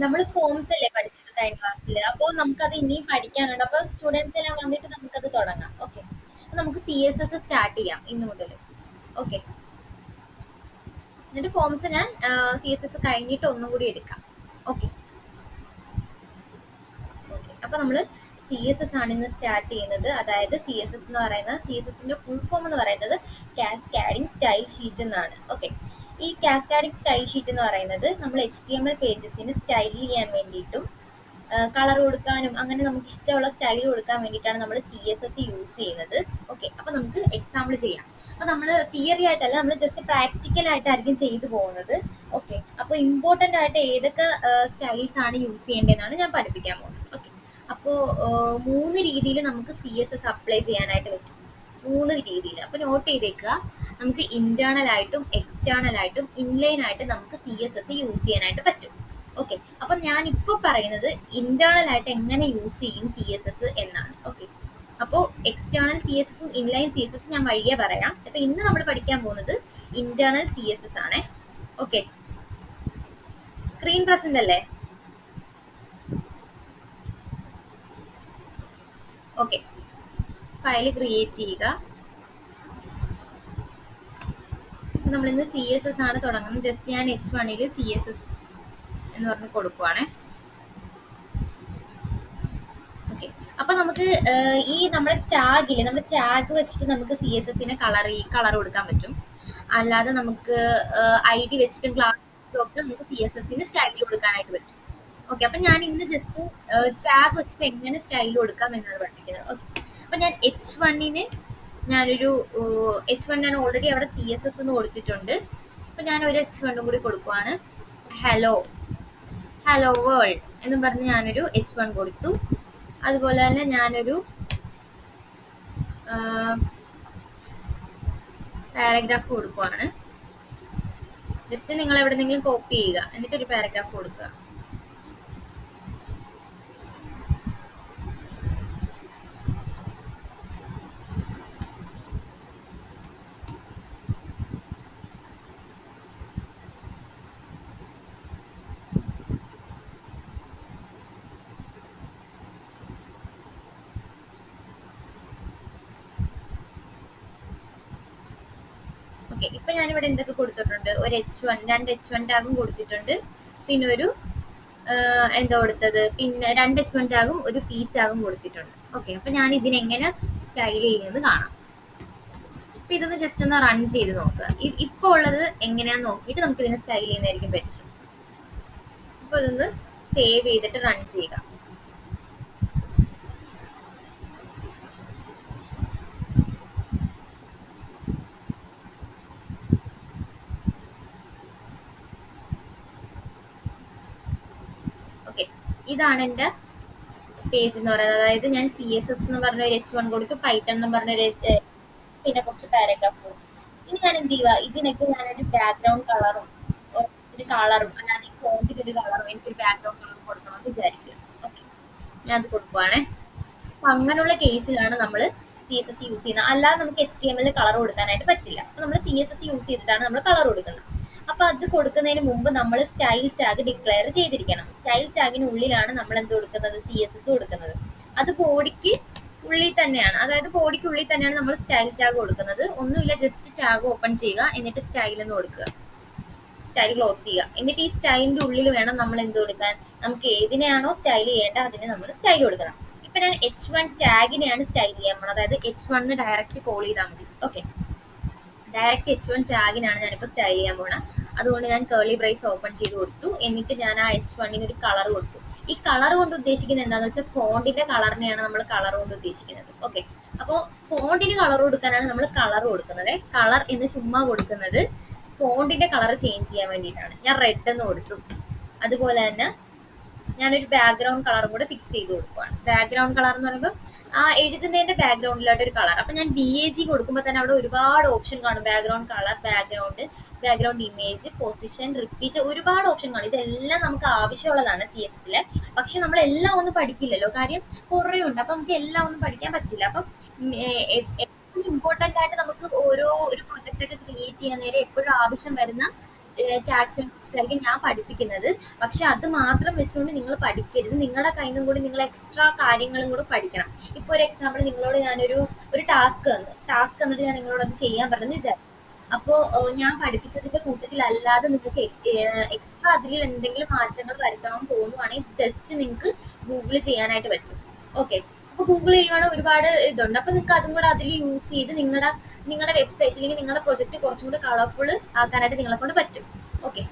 നമ്മൾ ഫോംസ് അല്ലേ പഠിച്ചത് കഴിഞ്ഞ ക്ലാസ്സിൽ. അപ്പോൾ നമുക്കത് ഇനിയും പഠിക്കാനുണ്ട്. അപ്പോൾ സ്റ്റുഡൻസ് എല്ലാം വന്നിട്ട് നമുക്കത് തുടങ്ങാം. ഓക്കെ, നമുക്ക് CSS സ്റ്റാർട്ട് ചെയ്യാം ഇന്ന് മുതൽ. ഓക്കെ, എന്നിട്ട് ഫോംസ് ഞാൻ CSS കഴിഞ്ഞിട്ട് ഒന്നും കൂടി എടുക്കാം. ഓക്കെ. ഓക്കെ, അപ്പൊ നമ്മൾ CSS ആണ് ഇന്ന് സ്റ്റാർട്ട് ചെയ്യുന്നത്. അതായത് CSS എന്ന് പറയുന്നത്, CSSന്റെ ഫുൾ ഫോം എന്ന് പറയുന്നത് കാസ്കാഡിംഗ് സ്റ്റൈൽ ഷീറ്റ് എന്നാണ്. ഓക്കെ, ഈ കാസ്കാഡിംഗ് സ്റ്റൈൽ ഷീറ്റ് എന്ന് പറയുന്നത് നമ്മൾ HTML പേജസിന് സ്റ്റൈൽ ചെയ്യാൻ വേണ്ടിയിട്ടും കളർ കൊടുക്കാനും അങ്ങനെ നമുക്ക് ഇഷ്ടമുള്ള സ്റ്റൈൽ കൊടുക്കാൻ വേണ്ടിയിട്ടാണ് നമ്മൾ CSS യൂസ് ചെയ്യുന്നത്. ഓക്കെ, അപ്പൊ നമുക്ക് എക്സാമ്പിൾ ചെയ്യാം. അപ്പൊ നമ്മൾ തിയറി ആയിട്ടല്ല, നമ്മൾ ജസ്റ്റ് പ്രാക്ടിക്കൽ ആയിട്ടായിരിക്കും ചെയ്തു പോകുന്നത്. ഓക്കെ, അപ്പോൾ ഇമ്പോർട്ടൻ്റ് ആയിട്ട് ഏതൊക്കെ സ്റ്റൈൽസ് ആണ് യൂസ് ചെയ്യേണ്ടതെന്നാണ് ഞാൻ പഠിപ്പിക്കാൻ പോകുന്നത്. ഓക്കെ, അപ്പോൾ 3 രീതിയിൽ നമുക്ക് CSS അപ്ലൈ ചെയ്യാനായിട്ട് പറ്റും. 3 രീതിയിൽ. അപ്പോൾ നോട്ട് ചെയ്തേക്കുക. നമുക്ക് ഇന്റേണൽ ആയിട്ടും എക്സ്റ്റേണൽ ആയിട്ടും ഇൻലൈൻ ആയിട്ട് നമുക്ക് CSS യൂസ് ചെയ്യാനായിട്ട് പറ്റും. ഓക്കെ, അപ്പൊ ഞാൻ ഇപ്പൊ പറയുന്നത് ഇന്റേണൽ ആയിട്ട് എങ്ങനെ യൂസ് ചെയ്യും CSS എന്നാണ്. ഓക്കെ, അപ്പോൾ എക്സ്റ്റേണൽ CSSും ഇൻലൈൻ CSSും ഞാൻ വഴിയെ പറയാം. അപ്പൊ ഇന്ന് നമ്മൾ പഠിക്കാൻ പോകുന്നത് ഇന്റേണൽ CSS ആണ്. ഓക്കെ, സ്ക്രീൻ പ്രസന്റ് അല്ലേ? ഓക്കെ, ഫയൽ ക്രിയേറ്റ് ചെയ്യുക. നമ്മളിന്ന് CSS ആണ് തുടങ്ങുന്നത്. ജസ്റ്റ് ഞാൻ H1ൽ CSS എന്ന് പറഞ്ഞ് കൊടുക്കുവാണേ. ഓക്കെ, അപ്പൊ നമുക്ക് ഈ നമ്മുടെ ടാഗില് നമ്മുടെ ടാഗ് വെച്ചിട്ട് നമുക്ക് CSSനെ കളർ കൊടുക്കാൻ പറ്റും. അല്ലാതെ നമുക്ക് ID വെച്ചിട്ടും ക്ലാസ് വെച്ചിട്ടും ഒക്കെ നമുക്ക് CSSന് സ്റ്റൈൽ കൊടുക്കാനായിട്ട് പറ്റും. ഓക്കെ, അപ്പൊ ഞാൻ ഇന്ന് ജസ്റ്റ് ടാഗ് വെച്ചിട്ട് എങ്ങനെ സ്റ്റൈൽ കൊടുക്കാം എന്നാണ് പഠിപ്പിക്കുന്നത്. ഓക്കെ, അപ്പൊ ഞാൻ H1ന് ഞാനൊരു H1 ഞാൻ ഓൾറെഡി അവിടെ CSS എന്ന് കൊടുത്തിട്ടുണ്ട്. അപ്പൊ ഞാൻ ഒരു H1 കൂടി കൊടുക്കുവാണ്. ഹലോ ഹലോ വേൾഡ് എന്ന് പറഞ്ഞ് ഞാനൊരു H1 കൊടുത്തു. അതുപോലെ തന്നെ ഞാനൊരു പാരഗ്രാഫ് കൊടുക്കുവാണ്. ജസ്റ്റ് നിങ്ങൾ എവിടെന്നെങ്കിലും കോപ്പി ചെയ്യുക, എന്നിട്ട് ഒരു പാരഗ്രാഫ് കൊടുക്കുക. ഓക്കെ, ഇപ്പൊ ഞാനിവിടെ എന്തൊക്കെ കൊടുത്തിട്ടുണ്ട്? ഒരു H1, 2 H1 ടാഗും കൊടുത്തിട്ടുണ്ട്. പിന്നെ ഒരു എന്താ കൊടുത്തത്? പിന്നെ 2 H1 ടാഗും ഒരു P ടാഗും കൊടുത്തിട്ടുണ്ട്. ഓക്കെ, അപ്പൊ ഞാൻ ഇതിനെങ്ങനെ സ്റ്റൈൽ ചെയ്യുന്നത് കാണാം. അപ്പൊ ഇതൊന്ന് ജസ്റ്റ് ഒന്ന് റൺ ചെയ്ത് നോക്കുക. ഇപ്പൊ ഉള്ളത് എങ്ങനെയാന്ന് നോക്കിയിട്ട് നമുക്ക് ഇതിനെ സ്റ്റൈൽ ചെയ്യുന്നതായിരിക്കും ബെറ്റർ. അപ്പൊ ഇതൊന്ന് സേവ് ചെയ്തിട്ട് റൺ ചെയ്യുക. ഓക്കെ, ഇതാണ് എൻ്റെ പേജ് എന്ന് പറയുന്നത്. അതായത് ഞാൻ CSS എന്ന് പറഞ്ഞ ഒരു H1 കൊടുത്തു, പൈത്തൺ എന്ന് പറഞ്ഞ ഒരു പിന്നെ കുറച്ച് പാരഗ്രാഫ് കൊടുത്തു. ഇനി ഞാൻ എന്ത് ചെയ്യുക? ഇതിനൊക്കെ ഞാനൊരു ബാക്ക്ഗ്രൗണ്ട് കളറും ഒരു കളറും അല്ലാതെ ഈ ഫോണ്ടിന് ഒരു കളറും എനിക്കൊരു ബാക്ക്ഗ്രൗണ്ട് കളറും കൊടുക്കണമെന്ന് വിചാരിക്കുക. ഓക്കെ, ഞാൻ അത് കൊടുക്കുവാണേ. അപ്പൊ അങ്ങനെയുള്ള കേസിലാണ് നമ്മൾ CSS യൂസ് ചെയ്യുന്നത്. അല്ലാതെ നമുക്ക് HTML കളർ കൊടുക്കാനായിട്ട് പറ്റില്ല. അപ്പൊ നമ്മൾ CSS യൂസ് ചെയ്തിട്ടാണ് നമ്മൾ കളർ കൊടുക്കുന്നത്. അപ്പൊ അത് കൊടുക്കുന്നതിന് മുമ്പ് നമ്മൾ സ്റ്റൈൽ ടാഗ് ഡിക്ലെയർ ചെയ്തിരിക്കണം. സ്റ്റൈൽ ടാഗിനുള്ളിലാണ് നമ്മൾ എന്ത് കൊടുക്കുന്നത്? CSS കൊടുക്കുന്നത്. അത് ബോഡിക്ക് ഉള്ളിൽ തന്നെയാണ്, അതായത് ബോഡിക്കുള്ളിൽ തന്നെയാണ് നമ്മൾ സ്റ്റൈൽ ടാഗ് കൊടുക്കുന്നത്. ഒന്നുമില്ല, ജസ്റ്റ് ടാഗ് ഓപ്പൺ ചെയ്യുക, എന്നിട്ട് സ്റ്റൈൽ എന്ന് കൊടുക്കുക, സ്റ്റൈൽ ക്ലോസ് ചെയ്യുക. എന്നിട്ട് ഈ സ്റ്റൈലിന്റെ ഉള്ളിൽ വേണം നമ്മൾ എന്ത് കൊടുക്കാൻ? നമുക്ക് ഏതിനെയാണോ സ്റ്റൈൽ ചെയ്യേണ്ട അതിനെ നമ്മൾ സ്റ്റൈൽ കൊടുക്കണം. ഇപ്പൊ ഞാൻ H1 ടാഗിനെയാണ് സ്റ്റൈൽ ചെയ്യാൻ പോകുന്നത്. അതായത് H1 ഡയറക്റ്റ് കോൾ ചെയ്താൽ മതി. ഓക്കെ, ഡയറക്റ്റ് H1 ടാഗിനാണ് ഞാനിപ്പോൾ സ്റ്റൈൽ ചെയ്യാൻ പോകണം. അതുകൊണ്ട് ഞാൻ കേർലി ബ്രേസ് ഓപ്പൺ ചെയ്ത് കൊടുത്തു. എന്നിട്ട് ഞാൻ ആ H1ന് ഒരു കളർ കൊടുത്തു. ഈ കളർ കൊണ്ട് ഉദ്ദേശിക്കുന്നത് എന്താണെന്ന് വെച്ചാൽ ഫോണ്ടിന്റെ കളറിനെയാണ് നമ്മൾ കളർ കൊണ്ട് ഉദ്ദേശിക്കുന്നത്. ഓക്കെ, അപ്പോൾ ഫോണ്ടിന് കളർ കൊടുക്കാനാണ് നമ്മൾ കളർ കൊടുക്കുന്നത്. കളർ എന്ന് ചുമ്മാ കൊടുക്കുന്നത് ഫോണ്ടിന്റെ കളർ ചേഞ്ച് ചെയ്യാൻ വേണ്ടിയിട്ടാണ്. ഞാൻ റെഡ് എന്ന് കൊടുത്തു. അതുപോലെ തന്നെ ഞാനൊരു ബാക്ക്ഗ്രൗണ്ട് കളറും കൂടെ ഫിക്സ് ചെയ്ത് കൊടുക്കുവാണ്. ബാക്ക്ഗ്രൗണ്ട് കളർ എന്ന് പറയുമ്പോൾ ആ എഴുതുന്നതിന്റെ ബാക്ക്ഗ്രൗണ്ടിലായിട്ട് ഒരു കളർ. അപ്പൊ ഞാൻ DAG കൊടുക്കുമ്പോൾ തന്നെ അവിടെ ഒരുപാട് ഓപ്ഷൻ കാണും. Background colour, background image, position, repeat, ഒരുപാട് ഓപ്ഷൻ കാണും. ഇതെല്ലാം നമുക്ക് ആവശ്യമുള്ളതാണ് CSSല്. പക്ഷെ നമ്മൾ എല്ലാം ഒന്നും പഠിക്കില്ലല്ലോ, കാര്യം കുറേ ഉണ്ട്. അപ്പൊ നമുക്ക് എല്ലാം ഒന്നും പഠിക്കാൻ പറ്റില്ല. അപ്പം എപ്പോഴും ഇമ്പോർട്ടന്റ് ആയിട്ട് നമുക്ക് ഓരോ ഒരു പ്രൊജക്റ്റ് ഒക്കെ ക്രിയേറ്റ് ചെയ്യാൻ നേരം എപ്പോഴും ആവശ്യം വരുന്ന ടാക്സിനെ കുറിച്ചിട്ടായിരിക്കും ഞാൻ പഠിപ്പിക്കുന്നത്. പക്ഷെ അത് മാത്രം വെച്ചുകൊണ്ട് നിങ്ങൾ പഠിക്കരുത്. നിങ്ങളുടെ കയ്യിൽ നിന്നും കൂടി നിങ്ങൾ എക്സ്ട്രാ കാര്യങ്ങളും കൂടെ പഠിക്കണം. ഇപ്പോൾ ഒരു എക്സാമ്പിൾ നിങ്ങളോട് ഒരു ടാസ്ക് തന്നു. ടാസ്ക് തന്നിട്ട് ഞാൻ നിങ്ങളോട് അത് ചെയ്യാൻ പറഞ്ഞെന്ന് വിചാരിക്കും. അപ്പോൾ ഞാൻ പഠിപ്പിച്ചതിന്റെ കൂട്ടത്തിൽ അല്ലാതെ നിങ്ങൾക്ക് എക്സ്ട്രാ അതിൽ എന്തെങ്കിലും മാറ്റങ്ങൾ വരുത്തണമെന്ന് തോന്നുവാണെങ്കിൽ ജസ്റ്റ് നിങ്ങൾക്ക് ഗൂഗിൾ ചെയ്യാനായിട്ട് പറ്റും. ഓക്കെ. അപ്പൊ ഗൂഗിൾ ചെയ്യുവാണെങ്കിൽ ഒരുപാട് ഇതുണ്ട്. അപ്പൊ നിങ്ങൾക്ക് അതും കൂടെ അതിൽ യൂസ് ചെയ്ത് നിങ്ങളുടെ വെബ്സൈറ്റ് അല്ലെങ്കിൽ നിങ്ങളുടെ പ്രൊജക്ട് കുറച്ചും കൂടി കളർഫുൾ ആക്കാനായിട്ട് നിങ്ങളെ കൊണ്ട് പറ്റും. ഓക്കെ.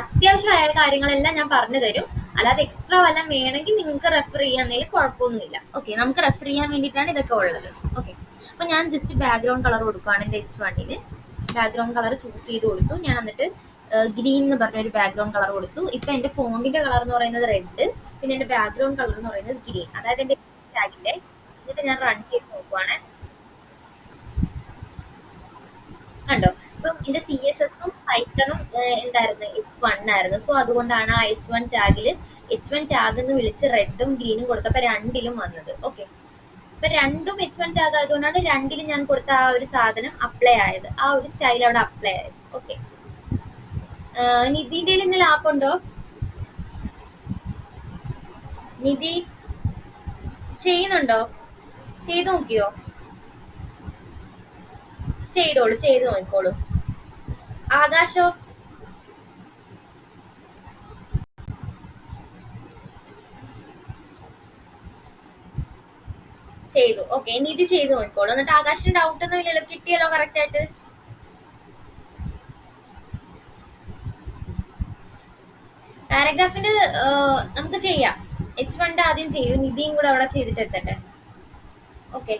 അത്യാവശ്യമായ കാര്യങ്ങളെല്ലാം ഞാൻ പറഞ്ഞു തരും. അല്ലാതെ എക്സ്ട്രാ വല്ലതും വേണമെങ്കിൽ നിങ്ങൾക്ക് റെഫർ ചെയ്യാന്നതിൽ കുഴപ്പമൊന്നുമില്ല. ഓക്കെ. നമുക്ക് റെഫർ ചെയ്യാൻ വേണ്ടിയിട്ടാണ് ഇതൊക്കെ ഉള്ളത്. ഓക്കെ. അപ്പൊ ഞാൻ ജസ്റ്റ് ബാക്ക്ഗ്രൗണ്ട് കളർ കൊടുക്കുകയാണ് എൻ്റെ H1ന്. ബാക്ക്ഗ്രൗണ്ട് കളർ ചൂസ് ചെയ്ത് കൊടുത്തു. ഞാൻ എന്നിട്ട് ഗ്രീൻ എന്ന് പറഞ്ഞ ഒരു ബാക്ക്ഗ്രൗണ്ട് കളർ കൊടുത്തു. ഇപ്പൊ എന്റെ ഫോണിന്റെ കളർ എന്ന് പറയുന്നത് റെഡ്, പിന്നെ എന്റെ ബാക്ക്ഗ്രൗണ്ട് കളർ എന്ന് പറയുന്നത് ഗ്രീൻ, അതായത് എന്റെ ടാഗിന്റെ. എന്നിട്ട് ഞാൻ റൺ ചെയ്ത് നോക്കുവാണ്. കണ്ടോ? ഇപ്പം എന്റെ CSS-ഉം പൈത്തണും എന്തായിരുന്നു, H1 ആയിരുന്നു. സോ അതുകൊണ്ടാണ് ആ H1 ടാഗ് എന്ന് വിളിച്ച് റെഡും ഗ്രീനും കൊടുത്തപ്പോ രണ്ടിലും വന്നത്. ഓക്കെ. ഇപ്പൊ രണ്ടും H1 ടാഗ് ആയതുകൊണ്ടാണ് രണ്ടിലും ഞാൻ കൊടുത്ത ആ ഒരു സാധനം അപ്ലൈ ആയത്, ആ ഒരു സ്റ്റൈൽ അവിടെ അപ്ലൈ ആയത്. ഓക്കെ. നിധിന്റെ ഇന്ന് ലാപ്പ് ഉണ്ടോ? നിധി ചെയ്യുന്നുണ്ടോ? ചെയ്തു നോക്കിയോ? ചെയ്തു നോക്കിക്കോളൂ. ആകാശോ? ചെയ്തു. ഓക്കെ. നിധി ചെയ്തു നോക്കിക്കോളൂ. എന്നിട്ട് ആകാശിന് ഡൗട്ട് ഒന്നും ഇല്ലല്ലോ? കിട്ടിയല്ലോ കറക്റ്റ് ആയിട്ട്? പാരഗ്രാഫിന്റെ നമുക്ക് ചെയ്യാം. H1 ആദ്യം ചെയ്യും, നിധിയും കൂടെ അവിടെ ചെയ്തിട്ട് എത്തട്ടെ. ഓക്കെ.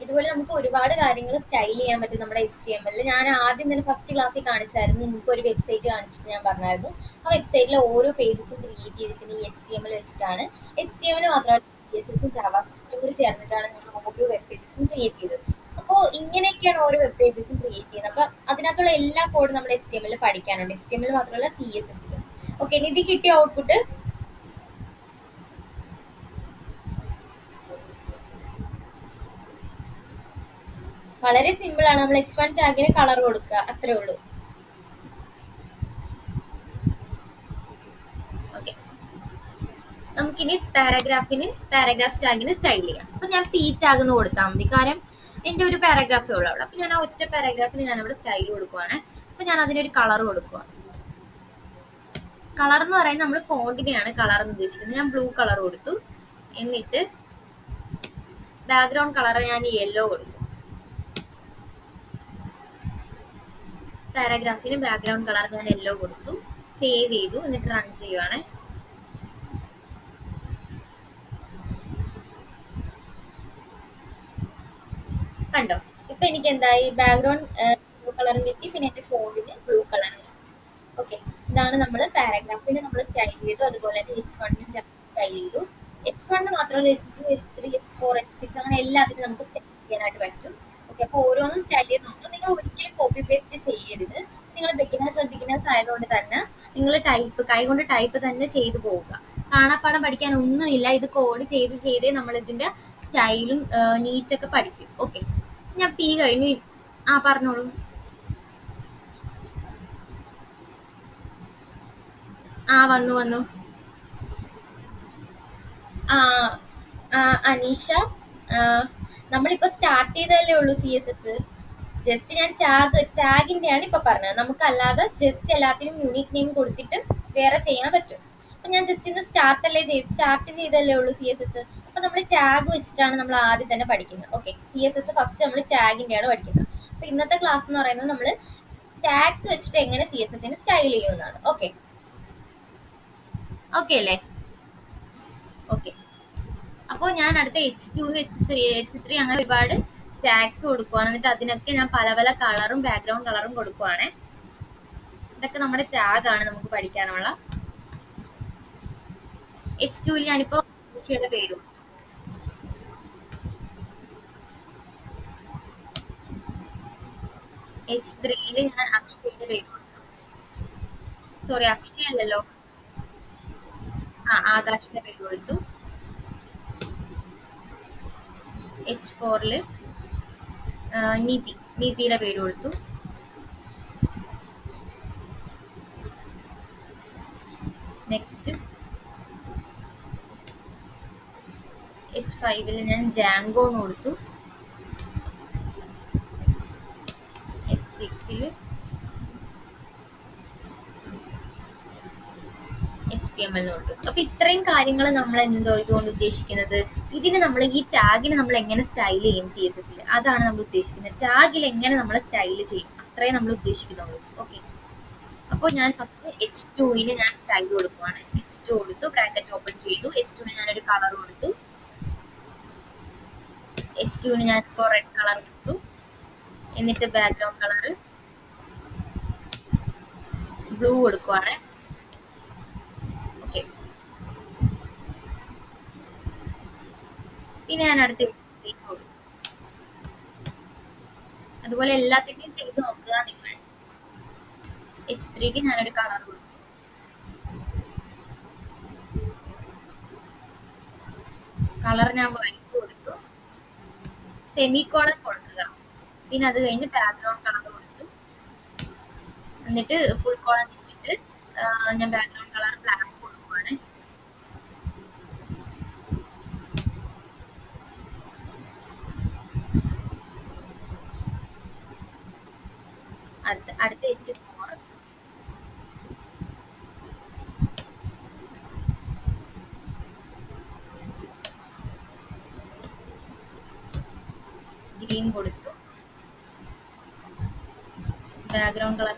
ഇതുപോലെ നമുക്ക് ഒരുപാട് കാര്യങ്ങൾ സ്റ്റൈൽ ചെയ്യാൻ പറ്റും നമ്മുടെ HTML. ഞാൻ ആദ്യം തന്നെ ഫസ്റ്റ് ക്ലാസ്സിൽ കാണിച്ചായിരുന്നു, നിങ്ങൾക്ക് ഒരു വെബ്സൈറ്റ് കാണിച്ചിട്ട് ഞാൻ പറഞ്ഞായിരുന്നു. ആ വെബ്സൈറ്റിലെ ഓരോ പേജസും ക്രിയേറ്റ് ചെയ്തിരിക്കുന്നത് ഈ HTML വെച്ചിട്ടാണ്. HTML മാത്രമല്ല CSS-ഉം ജാവാസ്ക്രിപ്റ്റും കൂടി ചേർന്നിട്ടാണ് നമ്മൾ ഓരോ വെബ് പേജസും ക്രിയേറ്റ് ചെയ്തത്. അപ്പോൾ ഇങ്ങനെയൊക്കെയാണ് ഓരോ വെബ് പേജസും ക്രിയേറ്റ് ചെയ്യുന്നത്. അപ്പൊ അതിനകത്തുള്ള എല്ലാ കോഡും നമ്മൾ HTML പഠിക്കാനുണ്ട്. HTML മാത്രമല്ല CSS-ലും. ഓക്കെ. നിധി കിട്ടിയ ഔട്ട്പുട്ട്? വളരെ സിമ്പിൾ ആണ്. നമ്മൾ H1 ടാഗിന് കളർ കൊടുക്കുക, അത്രേ ഉള്ളൂ. ഓക്കെ. നമുക്കിനി പാരഗ്രാഫ് ടാഗിന് സ്റ്റൈൽ ചെയ്യാം. അപ്പൊ ഞാൻ P ടാഗ് എന്ന് കൊടുത്താൽ മതി, കാരണം എന്റെ ഒരു പാരഗ്രാഫേ ഉള്ളൂ അവിടെ. അപ്പൊ ഞാൻ ആ ഒറ്റ പാരഗ്രാഫിന് ഞാൻ അവിടെ സ്റ്റൈൽ കൊടുക്കുവാണ്. അപ്പൊ ഞാൻ അതിനൊരു കളർ കൊടുക്കുക. കളർ എന്ന് പറയുന്നത് നമ്മൾ ഫോണ്ടിനെയാണ് കളർ എന്ന് ഉദ്ദേശിക്കുന്നത്. ഞാൻ ബ്ലൂ കളർ കൊടുത്തു. എന്നിട്ട് ബാക്ക്ഗ്രൗണ്ട് കളർ ഞാൻ യെല്ലോ കൊടുത്തു. പാരഗ്രാഫിന് ബാക്ക്ഗ്രൗണ്ട് കളർ ഞാൻ യെല്ലോ കൊടുത്തു. സേവ് ചെയ്തു. എന്നിട്ട് റൺ ചെയ്യുവാണ്. കണ്ടോ? ഇപ്പൊ എനിക്ക് എന്തായി, ബാക്ക്ഗ്രൗണ്ട് ബ്ലൂ കളറും കിട്ടി, പിന്നെ എന്റെ ഫോണ്ടിന് ബ്ലൂ കളറും കിട്ടി. ഓക്കെ. ഇതാണ് നമ്മൾ പാരഗ്രാഫിന് നമ്മൾ സ്റ്റൈൽ ചെയ്തു. അതുപോലെ തന്നെ H1 സ്റ്റൈൽ ചെയ്തു. H1 മാത്രമല്ല H2, H3, H4, H6 അങ്ങനെ എല്ലാത്തിനും നമുക്ക് സ്റ്റൈൽ ചെയ്യാനായിട്ട് പറ്റും. ഓക്കെ. അപ്പൊ ഓരോന്നും സ്റ്റൈൽ ചെയ്ത് നോക്കുക. നിങ്ങൾ ഒരിക്കലും കോപ്പി പേസ്റ്റ് ചെയ്യരുത്. നിങ്ങൾ ബിഗിനേഴ്സ് ആയതുകൊണ്ട് തന്നെ നിങ്ങൾ കൈകൊണ്ട് ടൈപ്പ് തന്നെ ചെയ്തു പോവുക. കാണാപ്പാടം പഠിക്കാൻ ഒന്നുമില്ല. ഇത് കോഡ് ചെയ്തേ നമ്മൾ ഇതിന്റെ സ്റ്റൈലും നീറ്റൊക്കെ പഠിക്കും. ഓക്കെ. ഞാൻ പി കഴിഞ്ഞു. ആ പറഞ്ഞോളൂ. ആ വന്നു. ആ അനീഷ, നമ്മളിപ്പോ സ്റ്റാർട്ട് ചെയ്തതല്ലേ ഉള്ളൂ CSS. ജസ്റ്റ് ഞാൻ ടാഗിന്റെയാണ് ഇപ്പൊ പറഞ്ഞത്. നമുക്കല്ലാതെ ജസ്റ്റ് എല്ലാത്തിനും യൂണിക് നെയിം കൊടുത്തിട്ട് വേറെ ചെയ്യാൻ പറ്റും. അപ്പൊ ഞാൻ ജസ്റ്റ് ഇന്ന് സ്റ്റാർട്ട് ചെയ്തല്ലേ ഉള്ളൂ CSS. അപ്പൊ നമ്മൾ ടാഗ് വെച്ചിട്ടാണ് നമ്മൾ ആദ്യം തന്നെ പഠിക്കുന്നത്. ഓക്കെ. CSS ഫസ്റ്റ് നമ്മൾ ടാഗിന്റെയാണ് പഠിക്കുന്നത്. അപ്പൊ ഇന്നത്തെ ക്ലാസ് എന്ന് പറയുന്നത് നമ്മൾ ടാഗ്സ് വെച്ചിട്ട് എങ്ങനെ CSS സ്റ്റൈൽ ചെയ്യുന്നതാണ്. ഓക്കെ. ഓക്കെ അല്ലേ? ഓക്കെ. അപ്പോൾ ഞാൻ അടുത്ത H2, H3 അങ്ങനെ ഒരുപാട് ടാഗ്സ് കൊടുക്കുവാണ്. എന്നിട്ട് അതിനൊക്കെ ഞാൻ പല പല കളറും ബാക്ക്ഗ്രൗണ്ട് കളറും കൊടുക്കുവാണ്. ഇതൊക്കെ നമ്മുടെ ടാഗ് ആണ് നമുക്ക് പഠിക്കാനുള്ള. H2 ഞാനിപ്പോ അക്ഷയുടെ പേര് കൊടുത്തു. H3 ഞാൻ അക്ഷയുടെ പേര് കൊടുത്തു. സോറി, അക്ഷയ അല്ലല്ലോ, ആകാശിന്റെ പേര് കൊടുത്തു. H4 നീതിയുടെ പേര് കൊടുത്തു. നെക്സ്റ്റ് H5 ഞാൻ ജാങ്കോ എന്ന് കൊടുത്തു. H6 HTML കൊടുത്തു. അപ്പൊ ഇത്രയും കാര്യങ്ങൾ നമ്മൾ എന്തോ ഇതുകൊണ്ട് ഉദ്ദേശിക്കുന്നത്, ഇതിന് നമ്മൾ ഈ ടാഗിന് നമ്മൾ എങ്ങനെ സ്റ്റൈൽ ചെയ്യും CSS ൽ, അതാണ് നമ്മൾ ഉദ്ദേശിക്കുന്നത്. ടാഗിൽ എങ്ങനെ നമ്മൾ സ്റ്റൈൽ ചെയ്യും, അത്രയും നമ്മൾ ഉദ്ദേശിക്കുന്നുള്ളൂ. ഓക്കെ, അപ്പോൾ ഞാൻ ഫസ്റ്റ് H2 ഞാൻ സ്റ്റൈൽ കൊടുക്കുവാണ്. H2 കൊടുത്തു, ബ്രാക്കറ്റ് ഓപ്പൺ ചെയ്തു. H2 ഞാനൊരു കളർ കൊടുത്തു. H2 ഞാൻ ഇപ്പോൾ റെഡ് കളർ കൊടുത്തു. എന്നിട്ട് ബാക്ക്ഗ്രൗണ്ട് കളർ ബ്ലൂ കൊടുക്കുവാണ്. ഓക്കെ, പിന്നെ ഞാൻ അടുത്ത H3 കൊടുത്തു. അതുപോലെ എല്ലാത്തിന്റെയും ചെയ്ത് നോക്കുക നിങ്ങൾ. H3 ഞാനൊരു കളർ കൊടുത്തു. കളർ ഞാൻ വൈറ്റ് കൊടുത്തു. സെമിക്കോളൻ കൊടുക്കുക. പിന്നെ അത് കഴിഞ്ഞ് ബാക്ക്ഗ്രൗണ്ട് കളർ കൊടുത്തു. എന്നിട്ട് ഫുൾ കോളൻ ഇട്ടിട്ട് ഞാൻ ബാക്ക്ഗ്രൗണ്ട് കളർ ബ്ലാക്ക് കൊടുക്കുവാണ്. അടുത്ത H4 ഗ്രീൻ കൊടുത്തു. ബാക്ക്ഗ്രൗണ്ട് കളർ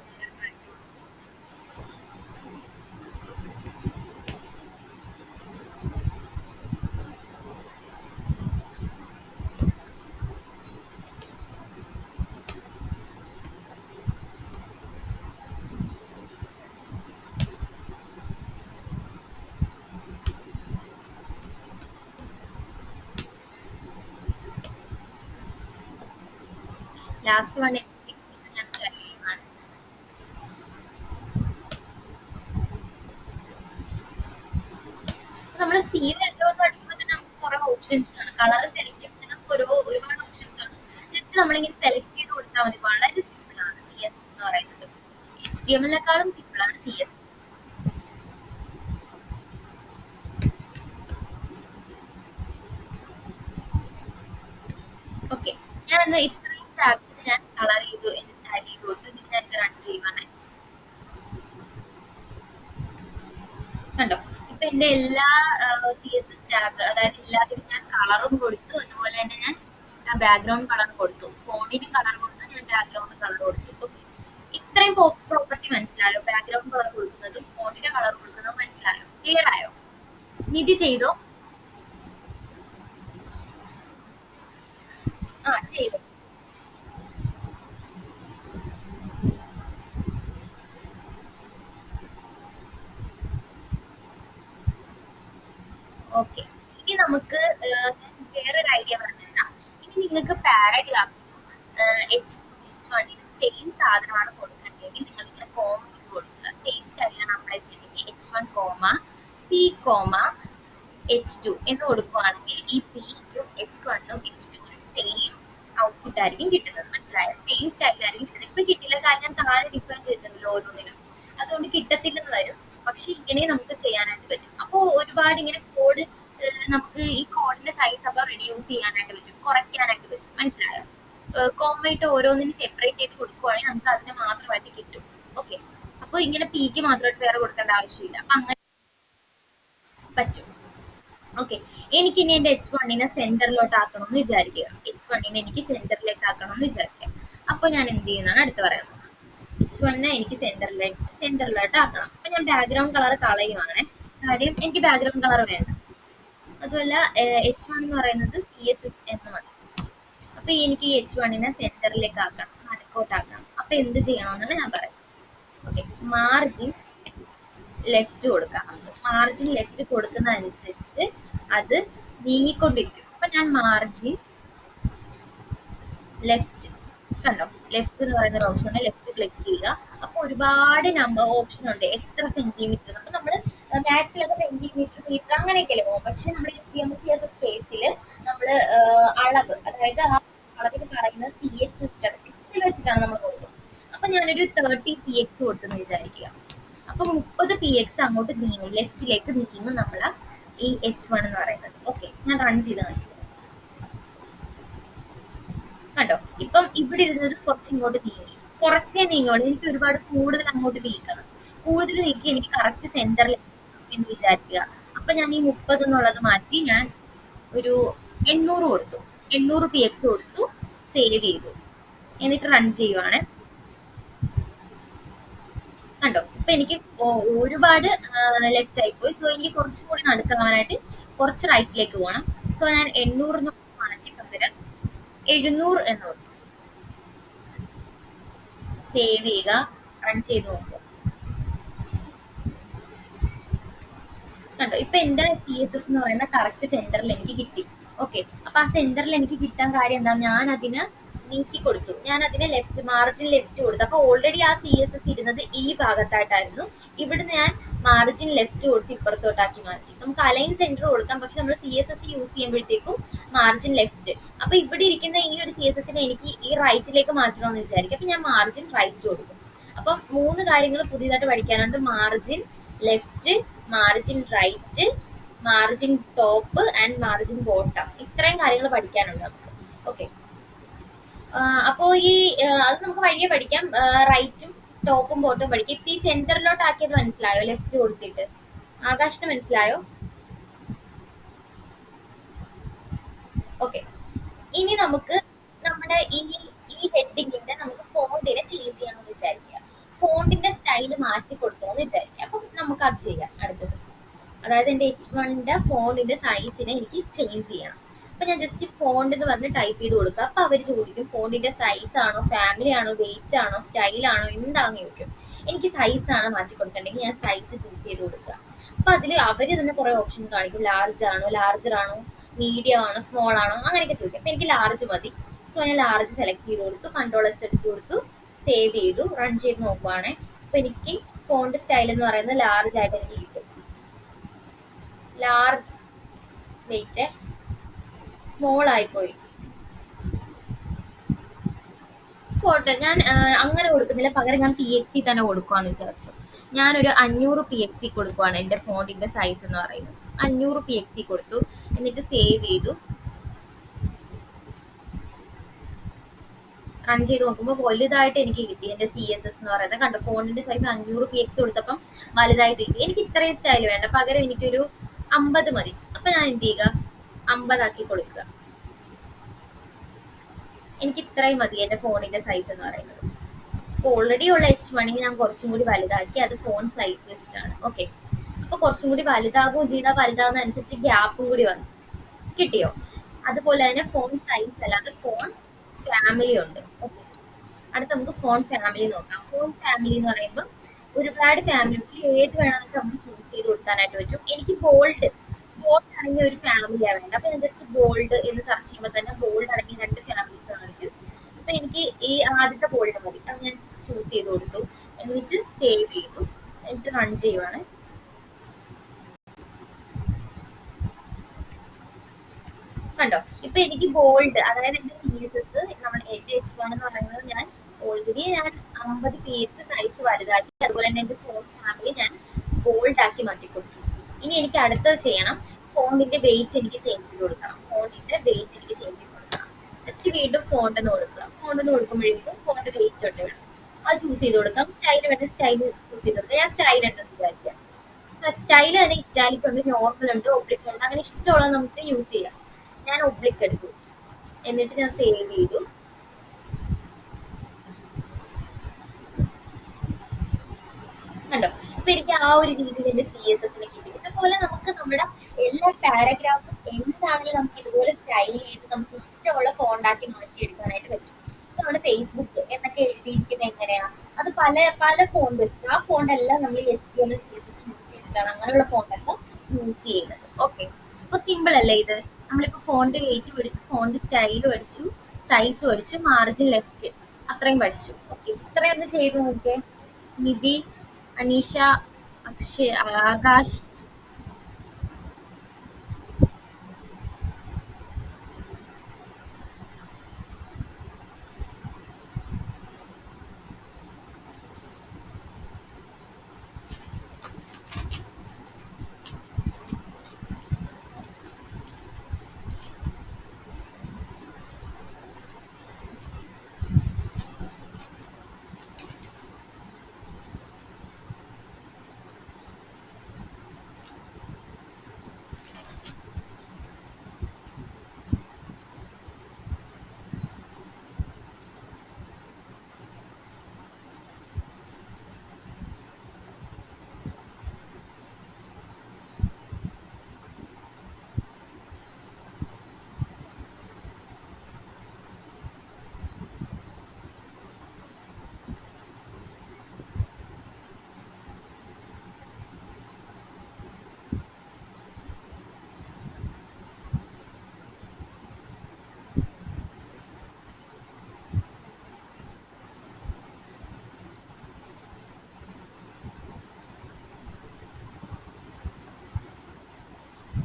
ലാസ്റ്റ് വൺ ഞാൻ സ്റ്റൈൽ ചെയ്യുവാണ്. നമ്മൾ സീവ് എല്ലോ എന്ന് പഠിക്കുമ്പോൾ തന്നെ നമുക്ക് കുറെ ഓപ്ഷൻസ് ആണ്. കളർ സെലക്ട് ചെയ്യുമ്പോൾ നമുക്ക് ഒരുപാട് ഓപ്ഷൻസ് ആണ്. ജസ്റ്റ് നമ്മളിങ്ങനെ സെലക്ട് ചെയ്ത് കൊടുത്താൽ മതി. വളരെ സിമ്പിൾ ആണ് CSS എന്ന് പറയുന്നത്. HTML-നെക്കാളും സിമ്പിൾ ആണ് CSS. ഓക്കെ, ഞാൻ ഇത്രയും ടാഗ്സിന് ഞാൻ കളർ ചെയ്തു, സ്റ്റൈൽ ചെയ്ത് കൊടുത്തു. എന്നിട്ട് ഞാൻ റൺ ചെയ്യുവാണ്. കണ്ടോ, ഇപ്പൊ എന്റെ എല്ലാ CSS ടാഗ്, അതായത് എല്ലാത്തിനും ഞാൻ കളറും കൊടുത്തു. അതുപോലെ തന്നെ ഞാൻ ബാക്ക്ഗ്രൗണ്ട് കളർ കൊടുത്തു, ഫോണിന് കളർ കൊടുത്തു, ഞാൻ ബാക്ക്ഗ്രൗണ്ട് കളർ കൊടുത്തു. ഓക്കെ, ഇത്രയും പ്രോപ്പർട്ടി മനസ്സിലായോ? ബാക്ക്ഗ്രൗണ്ട് കളർ കൊടുക്കുന്നതും ഫോണിന്റെ കളർ കൊടുക്കുന്നതും മനസ്സിലായോ? ക്ലിയർ ആയോ? നിധി ചെയ്തോ? ചെയ്തു. ഓക്കെ, ഇനി നമുക്ക് വേറൊരു ഐഡിയ പറഞ്ഞുതരാം. ഇനി നിങ്ങൾക്ക് പാരഗ്രാഫ് H1 സെയിം സാധനമാണ് കൊടുക്കേണ്ടതെങ്കിൽ നിങ്ങൾ ഇങ്ങനെ കോമ കൊടുക്കുക. സെയിം സ്റ്റൈലാണ് അപ്ലൈ ചെയ്യണമെങ്കിൽ H1 comma P comma H2 എന്ന് കൊടുക്കുകയാണെങ്കിൽ ഈ Pക്കും H1ഉം H2നും സെയിം ഔട്ട്പുട്ട് ആയിരിക്കും കിട്ടുന്നത്. മനസ്സിലായോ? സെയിം സ്റ്റൈലായിരിക്കും കിട്ടുന്നത്. ഇപ്പൊ കിട്ടില്ല, കാരണം താഴെ ഡിഫൈൻ ചെയ്തിട്ടുണ്ടല്ലോ ഓരോന്നിനും, അതുകൊണ്ട് കിട്ടത്തില്ലെന്ന് വരും. പക്ഷെ ഇങ്ങനെ നമുക്ക് ചെയ്യാനായിട്ട് പറ്റും. അപ്പോൾ ഒരുപാട് ഇങ്ങനെ കോഡ് നമുക്ക് ഈ കോഡിന്റെ സൈസ് അപ്പോൾ റെഡ്യൂസ് ചെയ്യാനായിട്ട് പറ്റും, കുറയ്ക്കാനായിട്ട് പറ്റും. മനസ്സിലായോ? കോമായിട്ട് ഓരോന്നിനും സെപ്പറേറ്റ് ചെയ്ത് കൊടുക്കുവാണെങ്കിൽ നമുക്ക് അതിന് മാത്രമായിട്ട് കിട്ടും. ഓക്കെ, അപ്പോൾ ഇങ്ങനെ Pക്ക് മാത്രമായിട്ട് വേറെ കൊടുക്കേണ്ട ആവശ്യമില്ല. അപ്പൊ അങ്ങനെ പറ്റും. ഓക്കെ, എനിക്ക് ഇനി എന്റെ H1 സെന്ററിലോട്ട് ആക്കണം എന്ന് വിചാരിക്കുക. H1 എനിക്ക് സെന്ററിലേക്ക് ആക്കണം എന്ന് വിചാരിക്കുക. അപ്പൊ ഞാൻ എന്ത് ചെയ്യുന്നതാണ് അടുത്ത് പറയാൻ പോകുന്നത്. H1 എനിക്ക് സെന്ററിലോട്ട് ആക്കണം. അപ്പൊ ഞാൻ ബാക്ക്ഗ്രൗണ്ട് കളർ കളയുവാണ്. കാര്യം എനിക്ക് ബാക്ക്ഗ്രൗണ്ട് കളർ വേണ്ട. അതുമല്ല H1 എന്ന് പറയുന്നത് CSS എന്ന് മതി. അപ്പൊ എനിക്ക് ഈ H1 സെന്ററിലേക്ക് ആക്കണം, നടുക്കോട്ടാക്കണം. അപ്പൊ എന്ത് ചെയ്യണമെന്നാണ് ഞാൻ പറയാം. ഓക്കെ, മാർജിൻ ലെഫ്റ്റ് കൊടുക്കാം. നമുക്ക് മാർജിൻ ലെഫ്റ്റ് കൊടുക്കുന്ന അനുസരിച്ച് അത് നീങ്ങിക്കൊണ്ടിരിക്കും. അപ്പൊ ഞാൻ മാർജിൻ ലെഫ്റ്റ്, കണ്ടോ, ലെഫ്റ്റ് എന്ന് പറയുന്ന ഒരു ഓപ്ഷൻ ഉണ്ട്, ലെഫ്റ്റ് ക്ലിക്ക് ചെയ്യുക. അപ്പൊ ഒരുപാട് നമ്പർ ഓപ്ഷൻ ഉണ്ട്, എത്ര സെന്റിമീറ്റർ. അപ്പൊ നമ്മള് മാത്സിലൊക്കെ സെന്റിമീറ്റർ മീറ്റർ അങ്ങനെയൊക്കെയല്ലേ പോകും. പക്ഷെ നമ്മുടെ HTML സ്പേസിൽ നമ്മള് അളവ്, അതായത് ആ അളവിന് പറയുന്നത് PX വെച്ചിട്ടാണ്, പിക്സൽ വെച്ചിട്ടാണ് നമ്മൾ കൊടുക്കുന്നത്. അപ്പൊ ഞാനൊരു 30 px കൊടുത്തെന്ന് വിചാരിക്കുക. അപ്പൊ 30 px അങ്ങോട്ട് നീങ്ങും, ലെഫ്റ്റിലേക്ക് നീങ്ങും നമ്മളെ ഈ H1 എന്ന് പറയുന്നത്. ഓക്കെ, ഞാൻ റൺ ചെയ്ത് കാണിച്ചു. കണ്ടോ, ഇപ്പം ഇവിടെ ഇരുന്നത് കുറച്ചിങ്ങോട്ട് നീങ്ങി, കുറച്ചേ നീങ്ങുള്ളൂ. എനിക്ക് ഒരുപാട് കൂടുതൽ അങ്ങോട്ട് നീക്കണം. കൂടുതൽ നീക്കി എനിക്ക് കറക്റ്റ് സെന്ററിൽ എന്ന് വിചാരിക്കുക. അപ്പൊ ഞാൻ ഈ 30 എന്നുള്ളത് മാറ്റി ഞാൻ ഒരു 800 കൊടുത്തു, 800 px കൊടുത്തു, സേവ് ചെയ്തു, എന്നിട്ട് റൺ ചെയ്യുവാണ്. കണ്ടോ, ഇപ്പൊ എനിക്ക് ഒരുപാട് ലെഫ്റ്റ് ആയി പോയി. സോ എനിക്ക് കുറച്ചും കൂടി നടുക്കാവാനായിട്ട് കുറച്ച് റൈറ്റിലേക്ക് പോകണം. സോ ഞാൻ 800 മാറ്റി പകരം 700 എന്ന് കൊടുത്തു, സേവ് ചെയ്യുക, റൺ ചെയ്ത് നോക്കുക. കണ്ടോ, ഇപ്പൊ എന്റെ CSS എന്ന് പറയുന്ന കറക്റ്റ് സെന്ററിൽ എനിക്ക് കിട്ടി. ഓക്കെ, അപ്പൊ ആ സെന്ററിൽ എനിക്ക് കിട്ടാൻ കാര്യം എന്താ, ഞാൻ അതിന് നീക്കി കൊടുത്തു, ഞാൻ അതിനെ ലെഫ്റ്റ് മാർജിൻ ലെഫ്റ്റ് കൊടുത്തു. അപ്പൊ ഓൾറെഡി ആ CSS ഇരുന്നത് ഈ ഭാഗത്തായിട്ടായിരുന്നു. ഇവിടുന്ന് ഞാൻ മാർജിൻ ലെഫ്റ്റ് കൊടുത്ത് ഇപ്പുറത്തോട്ടാക്കി മാറ്റി. നമുക്ക് അലൈൻ സെന്റർ കൊടുക്കാം, പക്ഷെ നമ്മൾ CSS യൂസ് ചെയ്യുമ്പോഴത്തേക്കും മാർജിൻ ലെഫ്റ്റ്. അപ്പൊ ഇവിടെ ഇരിക്കുന്ന ഈ ഒരു CSS നെ എനിക്ക് ഈ റൈറ്റിലേക്ക് മാറ്റണമെന്ന് വിചാരിക്കും. അപ്പൊ ഞാൻ മാർജിൻ റൈറ്റ് കൊടുക്കും. അപ്പം 3 കാര്യങ്ങൾ പുതിയതായിട്ട് പഠിക്കാനുണ്ട്: margin left, margin right, margin top and margin bottom. ഇത്രയും കാര്യങ്ങൾ പഠിക്കാനുണ്ട് നമുക്ക്. ഓക്കെ, അപ്പോ ഈ അത് നമുക്ക് വഴിയെ പഠിക്കാം. റൈറ്റും ടോപ്പും ബോട്ടും പഠിക്കാം. ഇപ്പൊ ഈ സെന്ററിലോട്ട് ആക്കിയത് മനസ്സിലായോ, ലെഫ്റ്റ് കൊടുത്തിട്ട്? ആകാശിന് മനസ്സിലായോ? ഓക്കെ, ഇനി നമുക്ക് നമ്മുടെ ഈ ഹെഡിങ്ങിന്റെ നമുക്ക് ഫോണ്ടിനെ ചേഞ്ച് ചെയ്യണമെന്ന് വിചാരിക്കുക. ഫോണ്ടിന്റെ സ്റ്റൈല് മാറ്റി കൊടുക്കണമെന്ന് വിചാരിക്കുക. അപ്പം നമുക്ക് അത് ചെയ്യാം. അടുത്തത്, അതായത് എന്റെ H1ന്റെ ഫോണ്ടിന്റെ സൈസിനെ എനിക്ക് ചേഞ്ച് ചെയ്യണം. അപ്പൊ ഞാൻ ജസ്റ്റ് ഫോണ്ട് എന്ന് പറഞ്ഞ് ടൈപ്പ് ചെയ്ത് കൊടുക്കുക. അപ്പൊ അവർ ചോദിക്കും ഫോണ്ടിന്റെ സൈസ് ആണോ, ഫാമിലി ആണോ, വെയിറ്റ് ആണോ, സ്റ്റൈൽ ആണോ, എന്താണെന്ന് ചോദിക്കും. എനിക്ക് സൈസ് ആണ് മാറ്റി കൊടുക്കണ്ടെങ്കിൽ ഞാൻ സൈസ് ചൂസ് ചെയ്ത് കൊടുക്കുക. അപ്പൊ അതിൽ അവര് തന്നെ കുറെ ഓപ്ഷൻ കാണിക്കും. ലാർജ് ആണോ, ലാർജർ ആണോ, മീഡിയം ആണോ, സ്മോൾ ആണോ, അങ്ങനെയൊക്കെ ചോദിക്കും. അപ്പൊ എനിക്ക് ലാർജ് മതി. സോ ഞാൻ ലാർജ് സെലക്ട് ചെയ്ത് കൊടുത്തു, Ctrl+S എടുത്ത് കൊടുത്തു, സേവ് ചെയ്തു, റൺ ചെയ്ത് നോക്കുവാണേ. അപ്പൊ എനിക്ക് ഫോണ്ട് സ്റ്റൈൽ എന്ന് പറയുന്നത് ലാർജ് ആയിട്ട് എനിക്ക് കിട്ടും. ലാർജ്, വെയിറ്റ്, സ്മോൾ ആയിപ്പോയി. പോട്ടെ, ഞാൻ അങ്ങനെ കൊടുക്കുന്നില്ല, പകരം ഞാൻ PXC തന്നെ കൊടുക്കുവാന്ന് വിചാരിച്ചു. ഞാനൊരു 500 PXC കൊടുക്കുവാണ് എന്റെ ഫോണ്ടിന്റെ സൈസ് എന്ന് പറയുന്നത്. 500 PXC കൊടുത്തു, എന്നിട്ട് സേവ് ചെയ്തു, റൺ ചെയ്ത് നോക്കുമ്പോൾ വലുതായിട്ട് എനിക്ക് കിട്ടി എന്റെ CSS എന്ന് പറയുന്നത്. കണ്ടോ, ഫോണിന്റെ സൈസ് 500 PX കൊടുത്തപ്പം വലുതായിട്ട് കിട്ടി. എനിക്ക് ഇത്രയും സ്റ്റൈൽ വേണ്ട, പകരം എനിക്കൊരു 50 മതി. അപ്പൊ ഞാൻ എന്ത് ചെയ്യുക, 50 ആക്കി കൊടുക്കുക. എനിക്ക് ഇത്രയും മതി എന്റെ ഫോണിന്റെ സൈസ് എന്ന് പറയുന്നത്. അപ്പൊ ഓൾറെഡി ഉള്ള H1 ഞാൻ കുറച്ചും കൂടി വലുതാക്കി, അത് ഫോൺ സൈസ് വെച്ചിട്ടാണ്. ഓക്കെ, അപ്പൊ കുറച്ചും കൂടി വലുതാകുകയും ചെയ്താൽ വലുതാകുന്ന അനുസരിച്ച് ഗ്യാപ്പും കൂടി വന്നു. കിട്ടിയോ? അതുപോലെ തന്നെ ഫോൺ സൈസ് അല്ലാതെ ഫോൺ ഫാമിലി ഉണ്ട്. ഓക്കെ, അടുത്ത നമുക്ക് ഫോൺ ഫാമിലി നോക്കാം. ഫോൺ ഫാമിലി എന്ന് പറയുമ്പോൾ ഒരുപാട് ഫാമിലി ഏത് വേണമെന്ന് വെച്ചാൽ നമുക്ക് ചൂസ് ചെയ്ത് കൊടുക്കാനായിട്ട് പറ്റും. എനിക്ക് ബോൾഡ് അടങ്ങിയ ഒരു ഫാമിലിയാണ് വേണ്ട. അപ്പൊ ഞാൻ ജസ്റ്റ് ബോൾഡ് എന്ന് സെർച്ച് ചെയ്യുമ്പോൾ തന്നെ ബോൾഡ് അടങ്ങിയ 2 ഫാമിലീസ് കാണിക്കും. അപ്പൊ എനിക്ക് ഈ ആദ്യത്തെ ബോൾഡ് മതി, അത് ഞാൻ ചൂസ് ചെയ്ത് കൊടുത്തു, എന്നിട്ട് സേവ് ചെയ്തു, എന്നിട്ട് റൺ ചെയ്യുവാണ്. കണ്ടോ, ഇപ്പൊ എനിക്ക് ബോൾഡ്, അതായത് എന്റെ CSS നമ്മൾ H1 എന്ന് പറയുന്നത് ഞാൻ ഓൾറെഡി 50 PX സൈസ് വലുതാക്കി. അതുപോലെ തന്നെ എന്റെ ഫോൺ ഫാമിലി ഞാൻ ബോൾഡ് ആക്കി മാറ്റി കൊടുത്തു. ഇനി എനിക്ക് അടുത്തത് ചെയ്യണം, ഫോണ്ടിന്റെ വെയിറ്റ് എനിക്ക് ചേഞ്ച് ചെയ്ത് കൊടുക്കണം. ഫോണ്ടിന്റെ വെയിറ്റ് എനിക്ക് ചേഞ്ച് ചെയ്ത് കൊടുക്കണം. ജസ്റ്റ് വീണ്ടും ഫോണ്ട് എന്ന് കൊടുക്കുക. ഫോണ്ട് എന്ന് കൊടുക്കുമ്പോഴേക്കും ഫോണ്ട് വെയിറ്റ് ഉണ്ട് ഇവിടെ, അത് ചൂസ് ചെയ്ത് കൊടുക്കാം. സ്റ്റൈൽ വേണ്ട സ്റ്റൈൽ ചൂസ് ചെയ്ത് കൊടുക്കാം. ഞാൻ സ്റ്റൈൽ ഉണ്ടെന്ന് വിചാരിക്കാം. സ്റ്റൈൽ തന്നെ ഇറ്റാലിക് ഉണ്ട്, നോർമൽ ഉണ്ട്, ഒബ്ലിക് ഉണ്ട്, അങ്ങനെ ഇഷ്ടമുള്ളത് നമുക്ക് യൂസ് ചെയ്യാം. ഞാൻ ഒബ്ലിക് എടുത്തു, എന്നിട്ട് ഞാൻ സേവ് ചെയ്തു. കണ്ടോ, ഇപ്പൊ എനിക്ക് ആ ഒരു രീതിയിൽ എന്റെ CSS കിട്ടി. ഇതുപോലെ നമുക്ക് നമ്മുടെ എല്ലാ പാരഗ്രാഫും എന്താണെങ്കിലും നമുക്ക് ഇതുപോലെ സ്റ്റൈൽ ചെയ്ത് നമുക്ക് ഇഷ്ടമുള്ള ഫോണ്ടാക്കി മാറ്റിയെടുക്കാനായിട്ട് പറ്റും. ഇപ്പൊ നമ്മുടെ ഫേസ്ബുക്ക് എന്നൊക്കെ എഴുതിയിരിക്കുന്നത് എങ്ങനെയാ, അത് പല പല ഫോണ്ട് വെച്ചിട്ട്, ആ ഫോണ്ട് എല്ലാം നമ്മൾ HTML CSS യൂസ് ചെയ്തിട്ടാണ് അങ്ങനെയുള്ള ഫോണ്ടൊക്കെ യൂസ് ചെയ്യുന്നത്. ഓക്കെ, ഇപ്പൊ സിമ്പിൾ അല്ലേ ഇത്? നമ്മളിപ്പോ ഫോണിന്റെ വെയിറ്റ് പഠിച്ചു, ഫോണിന്റെ സ്റ്റൈൽ പഠിച്ചു, സൈസ് പഠിച്ചു, മാർജിൻ ലെഫ്റ്റ് അത്രയും പഠിച്ചു. ഓക്കെ, ഇത്രയും ഒന്ന് ചെയ്ത് നോക്കിയേ. നിധി, അനീഷ, അക്ഷയ്, ആകാശ്.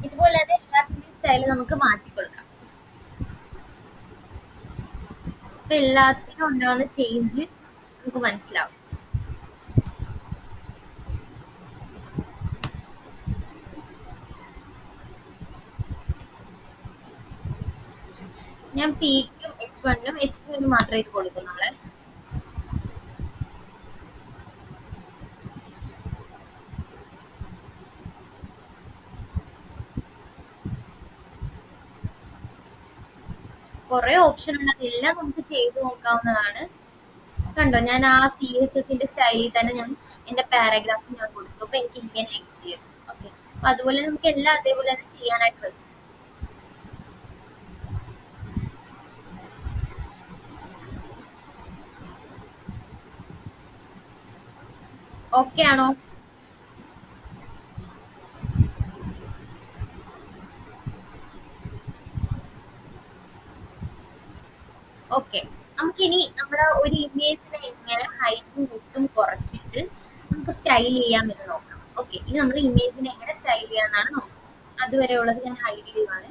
ഇതുപോലെ തന്നെ എല്ലാത്തിന്റെയും സ്റ്റൈൽ നമുക്ക് മാറ്റി കൊടുക്കാം. അപ്പൊ എല്ലാത്തിനും ഉണ്ടാവുന്ന ചേഞ്ച് നമുക്ക് മനസ്സിലാവും. ഞാൻ പിക്കും H1 H2 മാത്രമേ ഇത് കൊടുക്കുന്നുള്ളേ. കുറെ ഓപ്ഷൻ ഉണ്ട്, അതെല്ലാം നമുക്ക് ചെയ്ത് നോക്കാവുന്നതാണ്. കണ്ടോ, ഞാൻ ആ CSSന്റെ സ്റ്റൈലിൽ തന്നെ ഞാൻ എന്റെ പാരഗ്രാഫ് ഞാൻ കൊടുത്തു. അപ്പൊ എനിക്ക് ഇങ്ങനെ കിട്ടിയത്. ഓക്കെ, അപ്പൊ അതുപോലെ നമുക്ക് എല്ലാം അതേപോലെ തന്നെ ചെയ്യാനായിട്ട് പറ്റും. ഓക്കെ ആണോ? ഓക്കെ, നമുക്കിനി നമ്മുടെ ഒരു ഇമേജിനെ എങ്ങനെ ഹൈറ്റും വിഡ്ത്തും കുറച്ചിട്ട് നമുക്ക് സ്റ്റൈൽ ചെയ്യാമെന്ന് നോക്കാം. ഓക്കെ, ഇനി നമ്മൾ ഇമേജിനെ എങ്ങനെ സ്റ്റൈൽ ചെയ്യാന്നാണ് നോക്കാം. അതുവരെ ഉള്ളത് ഞാൻ ഹൈഡ് ചെയ്യുവാണ്.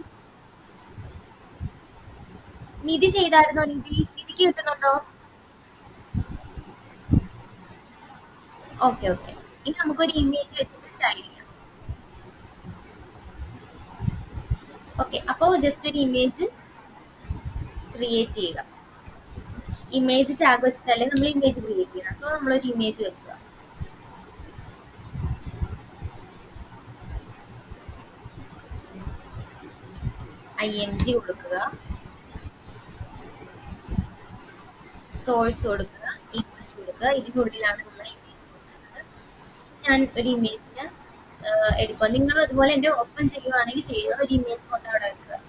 നിധി ചെയ്തായിരുന്നോ? നിധിക്ക് കിട്ടുന്നുണ്ടോ? ഓക്കെ ഓക്കെ, ഇനി നമുക്കൊരു ഇമേജ് വെച്ചിട്ട് സ്റ്റൈൽ ചെയ്യാം. ഓക്കെ, അപ്പോൾ ജസ്റ്റ് ഒരു ഇമേജ് ക്രിയേറ്റ് ചെയ്യുക. ഇമേജ് ടാഗ് വെച്ചിട്ടല്ലേ നമ്മൾ ഇമേജ് ക്രിയേറ്റ് ചെയ്യുന്നത്. സോ നമ്മളൊരു ഇമേജ് വെക്കുക. IMG കൊടുക്കുക, സോഴ്സ് കൊടുക്കുക, ഈക്വൽ കൊടുക്കുക. ഇതിനുള്ളിലാണ് നമ്മൾ ഇമേജ് കൊടുക്കുന്നത്. ഞാൻ ഒരു ഇമേജിന് എടുക്കുക. നിങ്ങൾ അതുപോലെ എൻ്റെ ഒപ്പം ചെയ്യുവാണെങ്കിൽ ചെയ്യുക. ഒരു ഇമേജ് കൊണ്ട് അവിടെ വെക്കുക.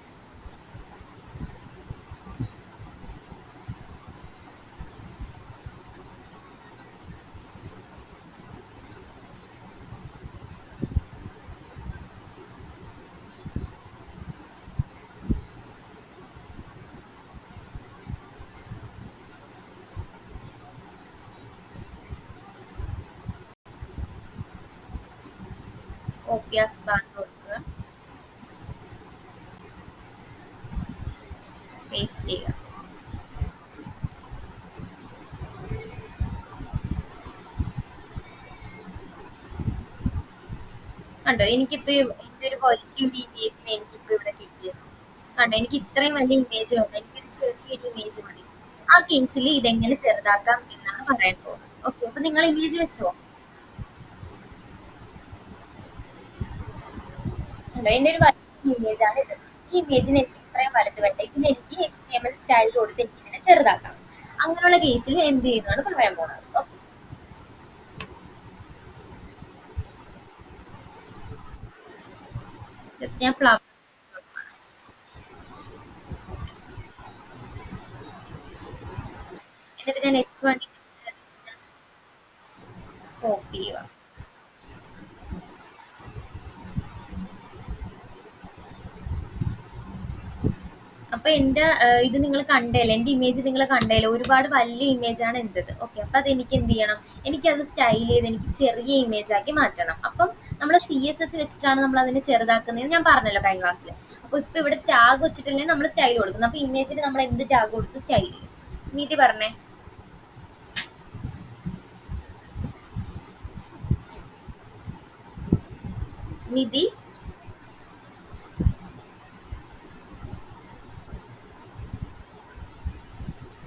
ഓക്കെ, ആ സ്പാൻ കൊടുക്കുക, പേസ്റ്റ് ചെയ്യുക. കണ്ടോ, എനിക്കിപ്പോ എൻ്റെ ഒരു വലിയൊരു ഇമേജിനെ എനിക്കിപ്പോ ഇവിടെ കിട്ടിയത്. കണ്ടോ, എനിക്ക് ഇത്രയും വലിയ ഇമേജ് വേണ്ട, എനിക്കൊരു ചെറിയൊരു ഇമേജ് മതി. ആ കേസിൽ ഇതെങ്ങനെ ചെറുതാക്കാം എന്നാണ് പറയാൻ പോകുന്നത്. ഓക്കെ, അപ്പൊ നിങ്ങൾ ഇമേജ് വെച്ചോ? കണ്ടോ, എൻ്റെ ഒരു വലിയ ഇമേജ് ആണ് ഇത്. ഈ ഇമേജിന് എനിക്ക് ഇത്രയും വലുത് വേണ്ട, ഇതിന് എനിക്ക് HTML സ്റ്റൈൽ കൊടുത്ത് എനിക്ക് ഇതിനെ ചെറുതാക്കണം. അങ്ങനെയുള്ള കേസിൽ എന്ത് ചെയ്യുന്നതാണ് പറയാൻ പോകുന്നത്. ഓക്കെ, ജസ്റ്റ് ഞാൻ ഫ്ലവർ എന്നിട്ട് ഞാൻ H1 കോപ്പി ചെയ്യുക. അപ്പൊ എന്റെ ഇത് നിങ്ങൾ കണ്ടേല്ലേ, എന്റെ ഇമേജ് നിങ്ങൾ കണ്ടേല്ലേ, ഒരുപാട് വലിയ ഇമേജ് ആണ് എന്റേത്. ഓക്കെ, അപ്പൊ അത് എനിക്ക് എന്ത് ചെയ്യണം, എനിക്ക് അത് സ്റ്റൈൽ ചെയ്ത് എനിക്ക് ചെറിയ ഇമേജ് ആക്കി മാറ്റണം. അപ്പം നമ്മൾ CSS വെച്ചിട്ടാണ് നമ്മൾ അതിനെ ചെറുതാക്കുന്നത് ഞാൻ പറഞ്ഞല്ലോ കഴിഞ്ഞ ക്ലാസ്സിൽ. അപ്പൊ ഇപ്പൊ ഇവിടെ ടാഗ് വെച്ചിട്ടല്ലേ നമ്മൾ സ്റ്റൈൽ കൊടുക്കുന്നത്. അപ്പൊ ഇമേജിന് നമ്മൾ എന്ത് ടാഗ് കൊടുത്ത് സ്റ്റൈൽ ചെയ്യും? നീതി പറഞ്ഞേ. നിധി.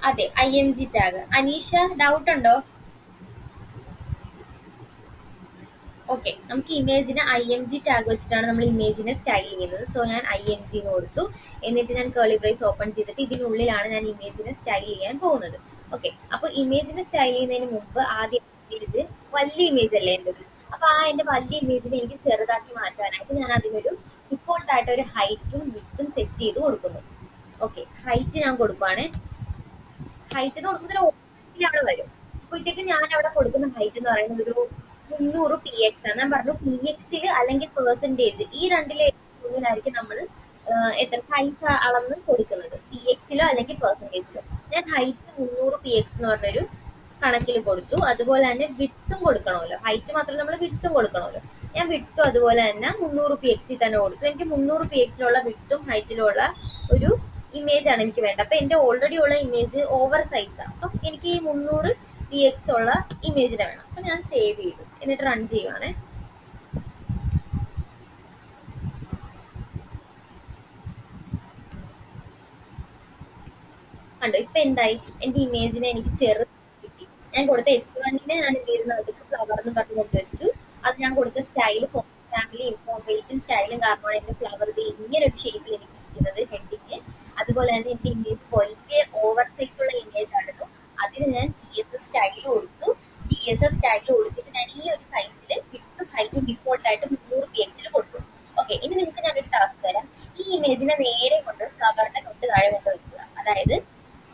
അതെ, IMG ടാഗ്. അനീഷ, ഡൗട്ട് ഉണ്ടോ? ഓക്കെ, നമുക്ക് ഇമേജിന് IMG ടാഗ് വെച്ചിട്ടാണ് നമ്മൾ ഇമേജിനെ സ്റ്റൈൽ ചെയ്യുന്നത്. സോ ഞാൻ IMG എന്ന് കൊടുത്തു. എന്നിട്ട് ഞാൻ കേളി ബ്രേസ് ഓപ്പൺ ചെയ്തിട്ട് ഇതിനുള്ളിലാണ് ഞാൻ ഇമേജിനെ സ്റ്റൈൽ ചെയ്യാൻ പോകുന്നത്. ഓക്കെ, അപ്പൊ ഇമേജിനെ സ്റ്റൈൽ ചെയ്യുന്നതിന് മുമ്പ് ആദ്യം ഇമേജ് വലിയ ഇമേജ് അല്ലേ എൻ്റെത്. അപ്പൊ എന്റെ വലിയ ഇമേജിനെ എനിക്ക് ചെറുതാക്കി മാറ്റാനായിട്ട് ഞാൻ അതിനൊരു ഡിഫോൾട്ട് ആയിട്ട് ഒരു ഹൈറ്റും വിഡ്ത്തും സെറ്റ് ചെയ്ത് കൊടുക്കുന്നു. ഓക്കെ, ഹൈറ്റ് ഞാൻ കൊടുക്കുവാണ്. ഹൈറ്റ് എന്ന് കൊടുക്കുന്നതിന് ഓട്ടോമാറ്റിക്കലി അവിടെ വരും. ഇപ്പോഴത്തേക്ക് ഞാൻ അവിടെ കൊടുക്കുന്ന ഹൈറ്റ് എന്ന് പറയുന്നത് ഒരു 300 px ആണ്. ഞാൻ പറഞ്ഞു PX അല്ലെങ്കിൽ പെർസെന്റേജ്, ഈ രണ്ടിലായിരിക്കും നമ്മൾ എത്ര സൈസ് അളന്ന് കൊടുക്കുന്നത്, PX അല്ലെങ്കിൽ പെർസെന്റേജിലോ. ഞാൻ ഹൈറ്റ് 300 px എന്ന് പറഞ്ഞൊരു കണക്കിൽ കൊടുത്തു. അതുപോലെ തന്നെ വിട്ടും കൊടുക്കണമല്ലോ, ഹൈറ്റ് മാത്രം നമ്മൾ വിട്ടും കൊടുക്കണമല്ലോ. ഞാൻ വിട്ടും അതുപോലെ തന്നെ 300 px തന്നെ കൊടുത്തു. എനിക്ക് 300 px വിട്ടും ഹൈറ്റിലുള്ള ഒരു ഇമേജ് ആണ് എനിക്ക് വേണ്ടത്. അപ്പൊ എന്റെ ഓൾറെഡി ഉള്ള ഇമേജ് ഓവർ സൈസാണ്. അപ്പം എനിക്ക് ഈ 300 px ഉള്ള ഇമേജിനെ വേണം. അപ്പൊ ഞാൻ സേവ് ചെയ്തു, എന്നിട്ട് റൺ ചെയ്യുവാണേ. കണ്ടോ, ഇപ്പൊ എന്തായി, എന്റെ ഇമേജിനെ എനിക്ക് ചെറുത് കിട്ടി. ഞാൻ കൊടുത്ത H1 ഞാൻ എന്ത് ചെയ്യുന്നു, അടുത്ത് ഫ്ലവർ എന്ന് പറഞ്ഞ് കൊണ്ടുവച്ചു. അത് ഞാൻ കൊടുത്ത സ്റ്റൈൽ ഫാമിലിയും വെയിറ്റും സ്റ്റൈലും കാരണമാണ് എന്റെ ഫ്ലവർ ഇത് ഇങ്ങനെ ഒരു ഷേപ്പിൽ എനിക്ക് ഇരിക്കുന്നത്, ഹെഡിങ്. അതുപോലെ തന്നെ എന്റെ ഇമേജ് വലിയ ഓവർ സൈസ് ഉള്ള ഇമേജ് ആയിരുന്നു. അതിന് ഞാൻ CSS സ്റ്റൈൽ കൊടുത്തു. CSS സ്റ്റൈൽ കൊടുത്തിട്ട് ഞാൻ ഈ ഒരു സൈസിൽ വിട്ടും ഹൈറ്റും ഡിഫോൾട്ട് ആയിട്ട് 300 px കൊടുത്തു. ഓക്കെ, ഇനി നിങ്ങൾക്ക് ഞാനൊരു ടാസ്ക് തരാം. ഈ ഇമേജിനെ നേരെ കൊണ്ട് ഫ്ലവറിന്റെ തൊട്ട് താഴെ കൊണ്ട് വെക്കുക. അതായത്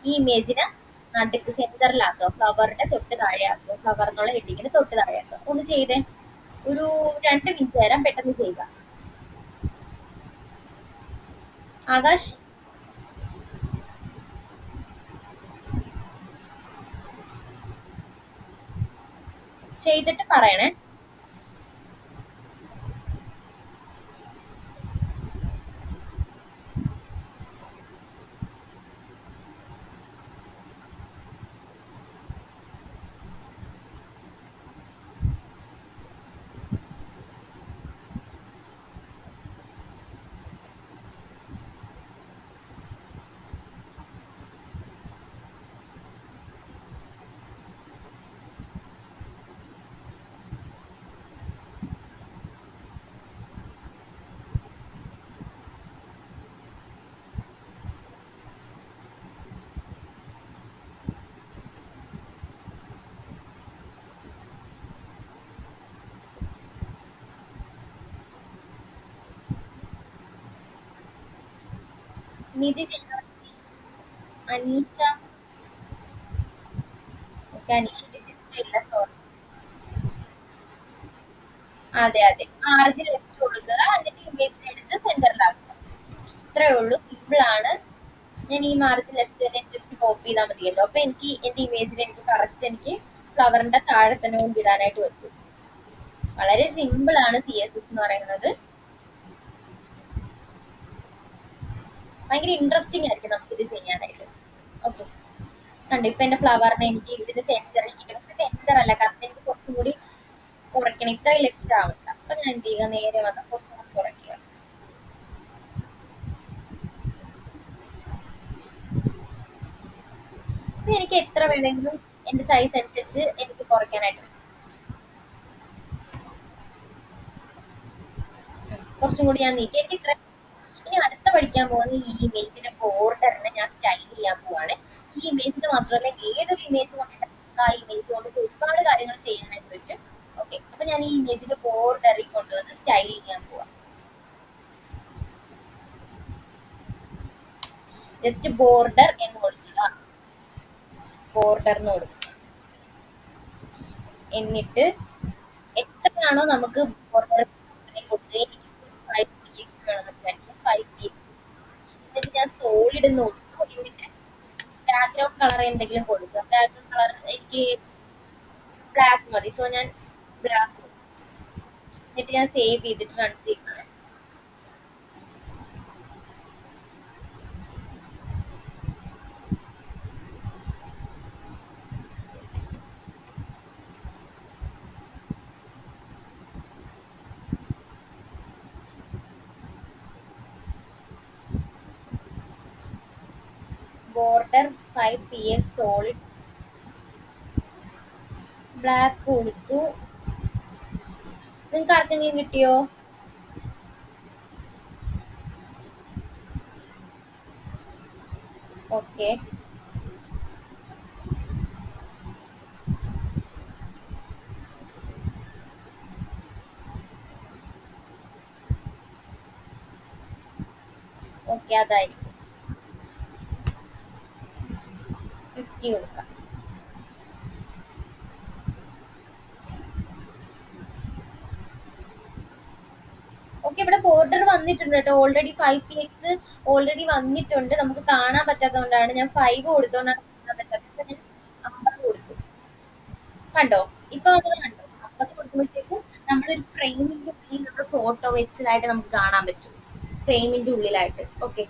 ഈ ഇമേജിനെ നടുക്ക് സെന്ററിലാക്കുക, ഫ്ലവറിന്റെ തൊട്ട് താഴെ ആക്കുക, ഫ്ലവർ എന്നുള്ള ഹെഡിങ്ങിന് തൊട്ട് താഴെ ആക്കുക. ഒന്ന് ചെയ്തേ, ഒരു 2 മിനിറ്റ് തരാം, പെട്ടെന്ന് ചെയ്യുക. ആകാശ്, ചെയ്തിട്ട് പറയണേ. നിധി ചെയ്തോ. അനീഷ. ഓക്കെ, അനീഷയുടെ സിസ്റ്റം ഇല്ല, സോറി. അതെ അതെ, മാർജിൻ ലെഫ്റ്റ് കൊടുക്കുക, എന്നിട്ട് ഇമേജിനെ എടുത്ത് സെന്ററിലാക്കുക. ഇത്രയേ ഉള്ളൂ, സിമ്പിൾ ആണ്. ഞാൻ ഈ മാർജിൻ ലെഫ്റ്റ് തന്നെ ജസ്റ്റ് കോപ്പി ചെയ്താൽ മതിയല്ലോ. അപ്പൊ എനിക്ക് എന്റെ ഇമേജിനെ എനിക്ക് കറക്റ്റ് എനിക്ക് ഫ്ലവറിന്റെ താഴെ തന്നെ കൊണ്ടിടാനായിട്ട് പറ്റും. വളരെ സിമ്പിൾ ആണ് CSS എന്ന് പറയുന്നത്. ഭയങ്കര ഇൻട്രസ്റ്റിംഗ് ആയിരിക്കും നമുക്കിത് ചെയ്യാനായിട്ട്. ഓക്കെ, കണ്ടു, ഇപ്പൊ എന്റെ ഫ്ലവറിനെ എനിക്ക് ഇതിന്റെ സെന്ററിൽ കിട്ടും. പക്ഷെ സെന്റർ അല്ല കറക്റ്റ്, എനിക്ക് കുറച്ചും കൂടി കുറയ്ക്കണം, ഇത്രയും ലെഫ്റ്റ് ആവണ്ട. അപ്പൊ ഞാൻ എന്ത് ചെയ്യുക, നേരെ വന്ന് കുറച്ചും കൂടി കുറയ്ക്കുക. അപ്പൊ എനിക്ക് എത്ര വേണമെങ്കിലും എന്റെ സൈസ് അനുസരിച്ച് എനിക്ക് കുറയ്ക്കാനായിട്ട് പറ്റും. കുറച്ചും കൂടി ഞാൻ നീക്കി, എനിക്ക് ഇത്ര. ഇനി അടുത്ത പഠിക്കാൻ പോകുന്ന ഈ ഇമേജിന്റെ ബോർഡറിനെ ഞാൻ സ്റ്റൈൽ ചെയ്യാൻ പോവാണ്. ഈ ഇമേജിന് മാത്രമല്ല, ഏതൊരു ഇമേജ് കൊണ്ടിട്ട് ആ ഇമേജ് കൊണ്ട് ഒരുപാട് കാര്യങ്ങൾ ചെയ്യാനായിട്ട് പറ്റും. ഓക്കെ, അപ്പൊ ഞാൻ ഈ ഇമേജിന്റെ ബോർഡറിൽ കൊണ്ടുവന്ന് സ്റ്റൈൽ ചെയ്യാൻ പോവാം. ജസ്റ്റ് ബോർഡർ എന്ന് കൊടുക്കുക, ബോർഡർ എന്ന് കൊടുക്കുക. എന്നിട്ട് എത്രയാണോ നമുക്ക് ബോർഡർ കൊടുക്കുക, എനിക്ക് 5 px വേണമെന്ന് വിചാരിക്കുക, 5 px. ഞാൻ സോളിഡ് എന്ന് കൊടുത്തു. എന്നിട്ട് ബാക്ക്ഗ്രൗണ്ട് കളർ എന്തെങ്കിലും കൊടുക്കുക. ബാക്ക്ഗ്രൗണ്ട് കളർ എനിക്ക് ബ്ലാക്ക് മതി. സോ ഞാൻ ബ്ലാക്ക്. എന്നിട്ട് ഞാൻ സേവ് ചെയ്തിട്ട് റൺ ചെയ്യുകയാണ്. ബോർഡർ 5 px സോളിഡ് ബ്ലാക്ക് കൊടുത്തു. നിങ്ങൾക്ക് ആർക്കെങ്കിലും കിട്ടിയോ? ഓക്കെ. ഓക്കെ, അതായിരിക്കും 50 കൊടുക്കാം. ഓക്കെ, ഇവിടെ ബോർഡർ വന്നിട്ടുണ്ട് കേട്ടോ. ഓൾറെഡി 5 px ഓൾറെഡി വന്നിട്ടുണ്ട്. നമുക്ക് കാണാൻ പറ്റാത്തതുകൊണ്ടാണ് ഞാൻ 5 കൊടുത്തോണ്ടാണ് കാണാൻ പറ്റാത്തത്. ഇപ്പൊ ഞാൻ 50 കൊടുത്തു. കണ്ടോ? ഇപ്പൊ നമ്മൾ കണ്ടോ? 50 കൊടുക്കുമ്പോഴത്തേക്കും നമ്മളൊരു ഫ്രെയിമിന്റെ ഉള്ളിൽ നമ്മുടെ ഫോട്ടോ വെച്ചതായിട്ട് നമുക്ക് കാണാൻ പറ്റും. ഫ്രെയിമിന്റെ ഉള്ളിലായിട്ട്. ഓക്കെ.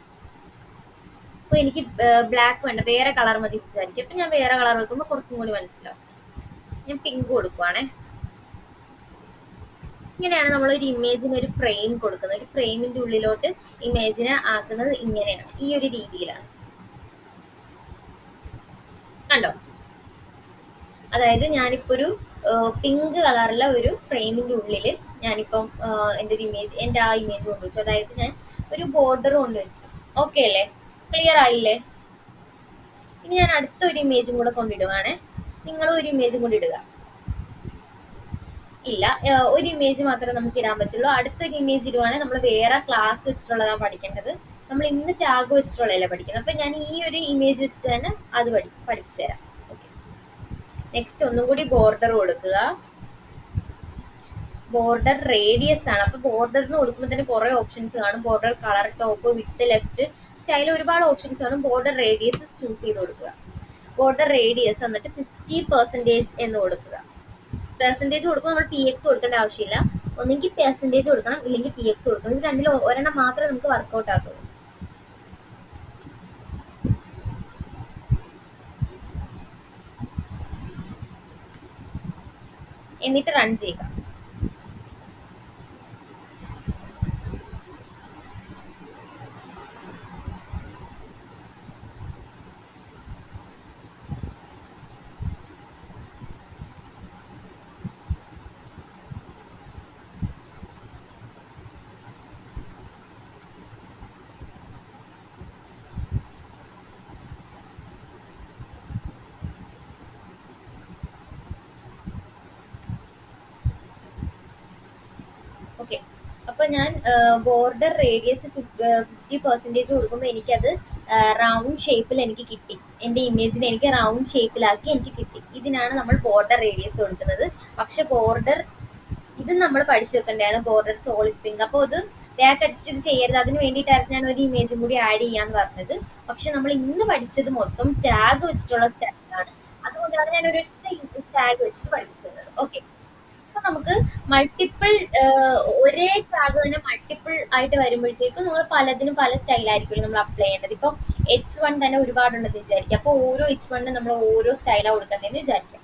അപ്പൊ എനിക്ക് ബ്ലാക്ക് വേണ്ട, വേറെ കളർ മതി വിചാരിക്കും. അപ്പൊ ഞാൻ വേറെ കളർ വെക്കുമ്പോൾ കുറച്ചും കൂടി മനസ്സിലാവും. ഞാൻ പിങ്ക് കൊടുക്കുവാണേ. ഇങ്ങനെയാണ് നമ്മൾ ഒരു ഇമേജിന് ഒരു ഫ്രെയിം കൊടുക്കുന്നത്. ഒരു ഫ്രെയിമിന്റെ ഉള്ളിലോട്ട് ഇമേജിനെ ആക്കുന്നത് ഇങ്ങനെയാണ്, ഈ ഒരു രീതിയിലാണ്. കണ്ടോ? അതായത് ഞാനിപ്പോ ഒരു പിങ്ക് കളറുള്ള ഒരു ഫ്രെയിമിന്റെ ഉള്ളിൽ ഞാനിപ്പം എൻ്റെ ഒരു ഇമേജ്, എൻ്റെ ആ ഇമേജ് കൊണ്ടുവച്ചു. അതായത് ഞാൻ ഒരു ബോർഡർ കൊണ്ടുവച്ചു. ഓക്കെ അല്ലേ? ക്ലിയർ ആയില്ലേ? ഇനി ഞാൻ അടുത്ത ഒരു ഇമേജും കൂടെ കൊണ്ടിടുവാണ്. നിങ്ങൾ ഒരു ഇമേജും കൂടി ഇടുക. ഇല്ല, ഒരു ഇമേജ് മാത്രമേ നമുക്ക് ഇടാൻ പറ്റുള്ളൂ. അടുത്തൊരു ഇമേജ് ഇടുവാണെങ്കിൽ നമ്മൾ വേറെ ക്ലാസ് വെച്ചിട്ടുള്ളതാണ് പഠിക്കേണ്ടത്. നമ്മൾ ഇന്ന് ടാഗ് വെച്ചിട്ടുള്ളതല്ല പഠിക്കുന്നത്. അപ്പൊ ഞാൻ ഈ ഒരു ഇമേജ് വെച്ചിട്ട് തന്നെ അത് പഠിപ്പിച്ചു തരാം. ഓക്കെ. നെക്സ്റ്റ് ഒന്നും കൂടി ബോർഡർ കൊടുക്കുക. ബോർഡർ റേഡിയസ് ആണ്. അപ്പൊ ബോർഡറിന് കൊടുക്കുമ്പോൾ തന്നെ കുറെ ഓപ്ഷൻസ് കാണും. ബോർഡർ കളർ, ടോപ്പ്, വിത്ത്, ലെഫ്റ്റ്, സ്റ്റൈൽ, ഒരുപാട് ഓപ്ഷൻസ് കാണും. ബോർഡർ റേഡിയസ് ചൂസ് ചെയ്ത് കൊടുക്കുക. ബോർഡർ റേഡിയസ് എന്നിട്ട് 50% എന്ന് കൊടുക്കുക. പെർസെൻറ്റേജ് കൊടുക്കുമ്പോൾ നമ്മൾ പി എക്സ് കൊടുക്കേണ്ട ആവശ്യമില്ല. ഒന്നെങ്കിൽ പെർസെൻറ്റേജ് കൊടുക്കണം, ഇല്ലെങ്കിൽ പി എക്സ് കൊടുക്കണം. ഇത് രണ്ടിൽ ഒരെണ്ണം മാത്രമേ നമുക്ക് വർക്കൗട്ട് ആക്കുള്ളൂ. എന്നിട്ട് റൺ ചെയ്യുക. ഓക്കെ. അപ്പൊ ഞാൻ ബോർഡർ റേഡിയസ് 50% കൊടുക്കുമ്പോൾ എനിക്കത് റൗണ്ട് ഷേപ്പിൽ എനിക്ക് കിട്ടി. എൻ്റെ ഇമേജിനെ എനിക്ക് റൗണ്ട് ഷേപ്പിലാക്കി എനിക്ക് കിട്ടി. ഇതിനാണ് നമ്മൾ ബോർഡർ റേഡിയസ് കൊടുക്കുന്നത്. പക്ഷെ ബോർഡർ ഇത് നമ്മൾ പഠിച്ചു വെക്കേണ്ടതാണ്, ബോർഡർ സോളിഡ് പിങ്ക്. അപ്പോൾ ഇത് ബാക്ക് അടിച്ചിട്ട് ഇത് ചെയ്യരുത്. അതിന് വേണ്ടിയിട്ടായിരുന്നു ഞാൻ ഒരു ഇമേജും കൂടി ആഡ് ചെയ്യാന്ന് പറഞ്ഞത്. പക്ഷെ നമ്മൾ ഇന്ന് പഠിച്ചത് മൊത്തം ടാഗ് വെച്ചിട്ടുള്ള സ്റ്റാഗാണ്. അതുകൊണ്ടാണ് ഞാൻ ഒരൊറ്റ ടാഗ് വെച്ചിട്ട് പഠിപ്പിച്ചത്. ഓക്കെ. അപ്പൊ നമുക്ക് മൾട്ടിപ്പിൾ ഒരേ ടാഗ് തന്നെ മൾട്ടിപ്പിൾ ആയിട്ട് വരുമ്പോഴത്തേക്കും നമ്മൾ പലതിനും പല സ്റ്റൈലായിരിക്കും നമ്മൾ അപ്ലൈ ചെയ്യേണ്ടത്. ഇപ്പൊ H1 തന്നെ ഒരുപാടുണ്ടെന്ന് വിചാരിക്കാം. അപ്പൊ ഓരോ H1 നമ്മൾ ഓരോ സ്റ്റൈലാണ് കൊടുക്കേണ്ടതെന്ന് വിചാരിക്കാം.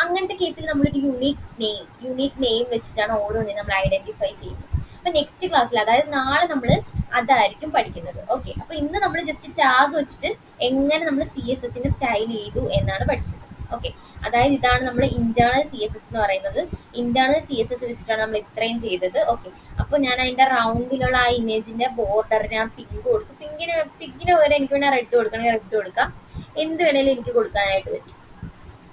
അങ്ങനത്തെ കേസിൽ നമ്മളൊരു യുണീക് നെയിം വെച്ചിട്ടാണ് ഓരോന്നിനും നമ്മൾ ഐഡന്റിഫൈ ചെയ്യുന്നത്. അപ്പൊ നെക്സ്റ്റ് ക്ലാസ്സിൽ, അതായത് നാളെ നമ്മൾ അതായിരിക്കും പഠിക്കുന്നത്. ഓക്കെ. അപ്പൊ ഇന്ന് നമ്മൾ ജസ്റ്റ് ടാഗ് വെച്ചിട്ട് എങ്ങനെ നമ്മൾ CSS സ്റ്റൈൽ ചെയ്തു എന്നാണ് പഠിച്ചത്. ഓക്കെ. അതായത് ഇതാണ് നമ്മൾ ഇന്റേണൽ CSS എന്ന് പറയുന്നത്. ഇന്റേണൽ CSS വെച്ചിട്ടാണ് നമ്മൾ ഇത്രയും ചെയ്തത്. ഓക്കെ. അപ്പൊ ഞാൻ അതിന്റെ റൗണ്ടിലുള്ള ആ ഇമേജിന്റെ ബോർഡർ ഞാൻ പിങ്ക് കൊടുത്തു. പിങ്കിന് പകരം എനിക്ക് വേണേൽ റെഡ് കൊടുക്കണമെങ്കിൽ റെഡ് കൊടുക്കാം. എന്ത് വേണേലും എനിക്ക് കൊടുക്കാനായിട്ട് പറ്റും.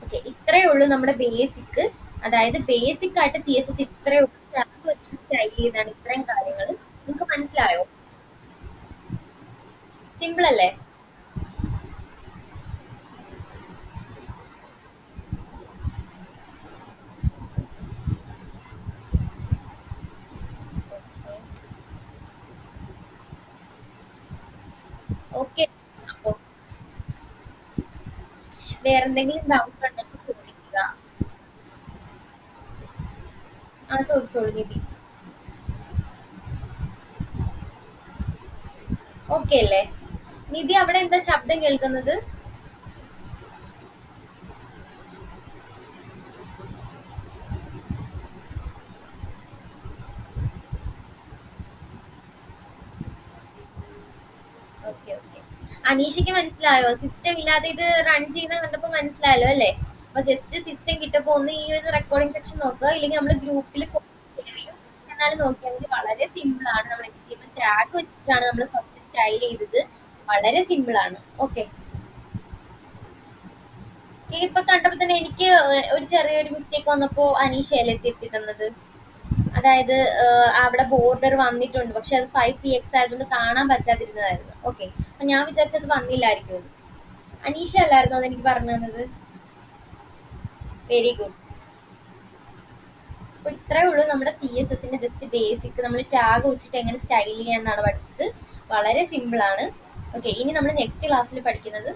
ഓക്കെ. ഇത്രയേ ഉള്ളൂ നമ്മുടെ ബേസിക്. അതായത് ബേസിക് ആയിട്ട് CSS ഇത്രയേ ഉള്ളൂ. ടാഗ് വെച്ചിട്ട് സ്റ്റൈൽ ചെയ്താണ് ഇത്രയും കാര്യങ്ങൾ. നിങ്ങൾക്ക് മനസ്സിലായോ? സിമ്പിൾ അല്ലേ? വേറെന്തെങ്കിലും ഡൗട്ട് ഉണ്ടെങ്കിൽ ചോദിക്കുക. ആ, ചോദിച്ചോളൂ നിധി. ഓക്കെ അല്ലേ? നിധി, അവിടെ എന്താ ശബ്ദം കേൾക്കുന്നത്? Okay okay. അനീഷയ്ക്ക് മനസ്സിലായോ? സിസ്റ്റം ഇല്ലാതെ ഇത് റൺ ചെയ്യുന്ന കണ്ടപ്പോ മനസ്സിലായല്ലോ അല്ലേ? അപ്പൊ ജസ്റ്റ് സിസ്റ്റം കിട്ടപ്പോ ഒന്ന് ഈ ഒരു റെക്കോർഡിംഗ് സെക്ഷൻ നോക്കുക, ഇല്ലെങ്കിൽ നമ്മൾ ഗ്രൂപ്പിൽ ചെയ്യും. എന്നാലും നോക്കിയാൽ മതി. വളരെ സിമ്പിൾ ആണ്. നമ്മൾ HTML ടാഗ് വെച്ചിട്ടാണ് നമ്മൾ ഫസ്റ്റ് സ്റ്റൈൽ ചെയ്തത്. വളരെ സിമ്പിൾ ആണ്. ഓക്കെ. ഇപ്പൊ കണ്ടപ്പോ തന്നെ എനിക്ക് ഒരു ചെറിയൊരു മിസ്റ്റേക്ക് വന്നപ്പോ അനീഷയല്ലേ തിരുത്തി തന്നത്. അതായത് അവിടെ ബോർഡർ വന്നിട്ടുണ്ട്, പക്ഷെ അത് 5px ആയതുകൊണ്ട് കാണാൻ പറ്റാതിരുന്നതായിരുന്നു. ഓക്കെ. അപ്പൊ ഞാൻ വിചാരിച്ചത് വന്നില്ലായിരിക്കും. അനീഷ അല്ലായിരുന്നു അത് എനിക്ക് പറഞ്ഞു തന്നത്. Very good. അപ്പൊ ഇത്രേ ഉള്ളൂ നമ്മുടെ CSSന്റെ ജസ്റ്റ് ബേസിക്. നമ്മൾ ടാഗ് വെച്ചിട്ട് എങ്ങനെ സ്റ്റൈൽ ചെയ്യാന്നാണ് പഠിച്ചത്. വളരെ സിമ്പിൾ ആണ്. ഓക്കെ. ഇനി നമ്മൾ നെക്സ്റ്റ് ക്ലാസ്സിൽ പഠിക്കുന്നത്,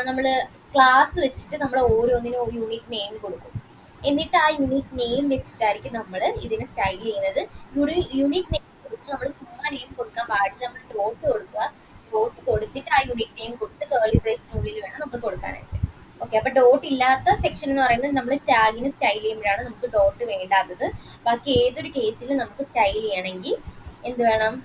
നമ്മൾ ക്ലാസ് വെച്ചിട്ട് നമ്മൾ ഓരോന്നിനും യൂണിക് നെയിം കൊടുക്കും. എന്നിട്ട് ആ യൂണിക് നെയിം വെച്ചിട്ടായിരിക്കും നമ്മൾ ഇതിനെ സ്റ്റൈൽ ചെയ്യുന്നത്. യൂണിക് നെയിം കൊടുക്കുമ്പോൾ നമ്മൾ ചുമ്മാ നെയിം കൊടുക്കാൻ പാടില്ല. നമ്മൾ ഡോട്ട് കൊടുക്കുക. ഡോട്ട് കൊടുത്തിട്ട് ആ യൂണിക് നെയിം കൊടുത്ത് കേർലി ബ്രേസിനുള്ളിൽ വേണം നമ്മൾ കൊടുക്കാനായിട്ട്. ഓക്കെ. അപ്പൊ ഡോട്ട് ഇല്ലാത്ത സെക്ഷൻ എന്ന് പറയുന്നത് നമ്മൾ ടാഗിന് സ്റ്റൈൽ ചെയ്യുമ്പോഴാണ് നമുക്ക് ഡോട്ട് വേണ്ടാത്തത്. ബാക്കി ഏതൊരു കേസിൽ നമുക്ക് സ്റ്റൈൽ ചെയ്യണമെങ്കിൽ എന്ത് വേണം?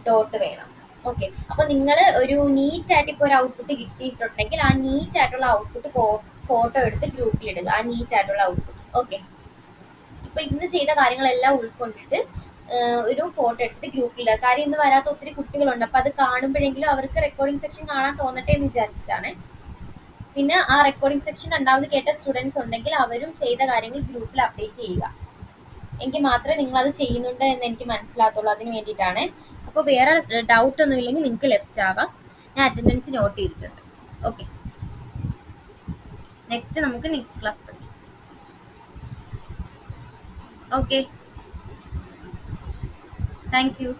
ഡോട്ട് വേണം. ഓക്കെ. അപ്പൊ നിങ്ങൾ ഒരു നീറ്റ് ആയിട്ട് ഇപ്പോൾ ഒരു ഔട്ട്പുട്ട് കിട്ടിയിട്ടുണ്ടെങ്കിൽ ആ നീറ്റ് ആയിട്ടുള്ള ഔട്ട്പുട്ട് ഫോട്ടോ എടുത്ത് ഗ്രൂപ്പിൽ ഇടുക. ആ നീറ്റ് ആയിട്ടുള്ള ഔട്ട്പുട്ട്. ഓക്കെ. ഇപ്പൊ ഇന്ന് ചെയ്ത കാര്യങ്ങളെല്ലാം ഉൾക്കൊണ്ടിട്ട് ഒരു ഫോട്ടോ എടുത്തിട്ട് ഗ്രൂപ്പിൽ ഇടുക. കാര്യം ഇന്ന് വരാത്ത ഒത്തിരി കുട്ടികളുണ്ട്. അപ്പൊ അത് കാണുമ്പോഴെങ്കിലും അവർക്ക് റെക്കോർഡിംഗ് സെക്ഷൻ കാണാൻ തോന്നട്ടെ എന്ന് വിചാരിച്ചിട്ടാണ്. പിന്നെ ആ റെക്കോർഡിംഗ് സെക്ഷൻ രണ്ടാമത് കേട്ട സ്റ്റുഡൻസ് ഉണ്ടെങ്കിൽ അവരും ചെയ്ത കാര്യങ്ങൾ ഗ്രൂപ്പിൽ അപ്ഡേറ്റ് ചെയ്യുക. എങ്കിൽ മാത്രമേ നിങ്ങൾ അത് ചെയ്യുന്നുണ്ട് എന്ന് എനിക്ക് മനസ്സിലാകത്തുള്ളൂ. അതിന് വേണ്ടിയിട്ടാണ്. അപ്പോൾ വേറെ ഡൗട്ട് ഒന്നും ഇല്ലെങ്കിൽ നിങ്ങൾക്ക് ലെഫ്റ്റ് ആവാം. ഞാൻ അറ്റൻഡൻസ് നോട്ട് ചെയ്തിട്ടുണ്ട്. ഓക്കെ. നെക്സ്റ്റ് നമുക്ക് നെക്സ്റ്റ് ക്ലാസ് പഠിക്കാം. ഓക്കെ. Thank you.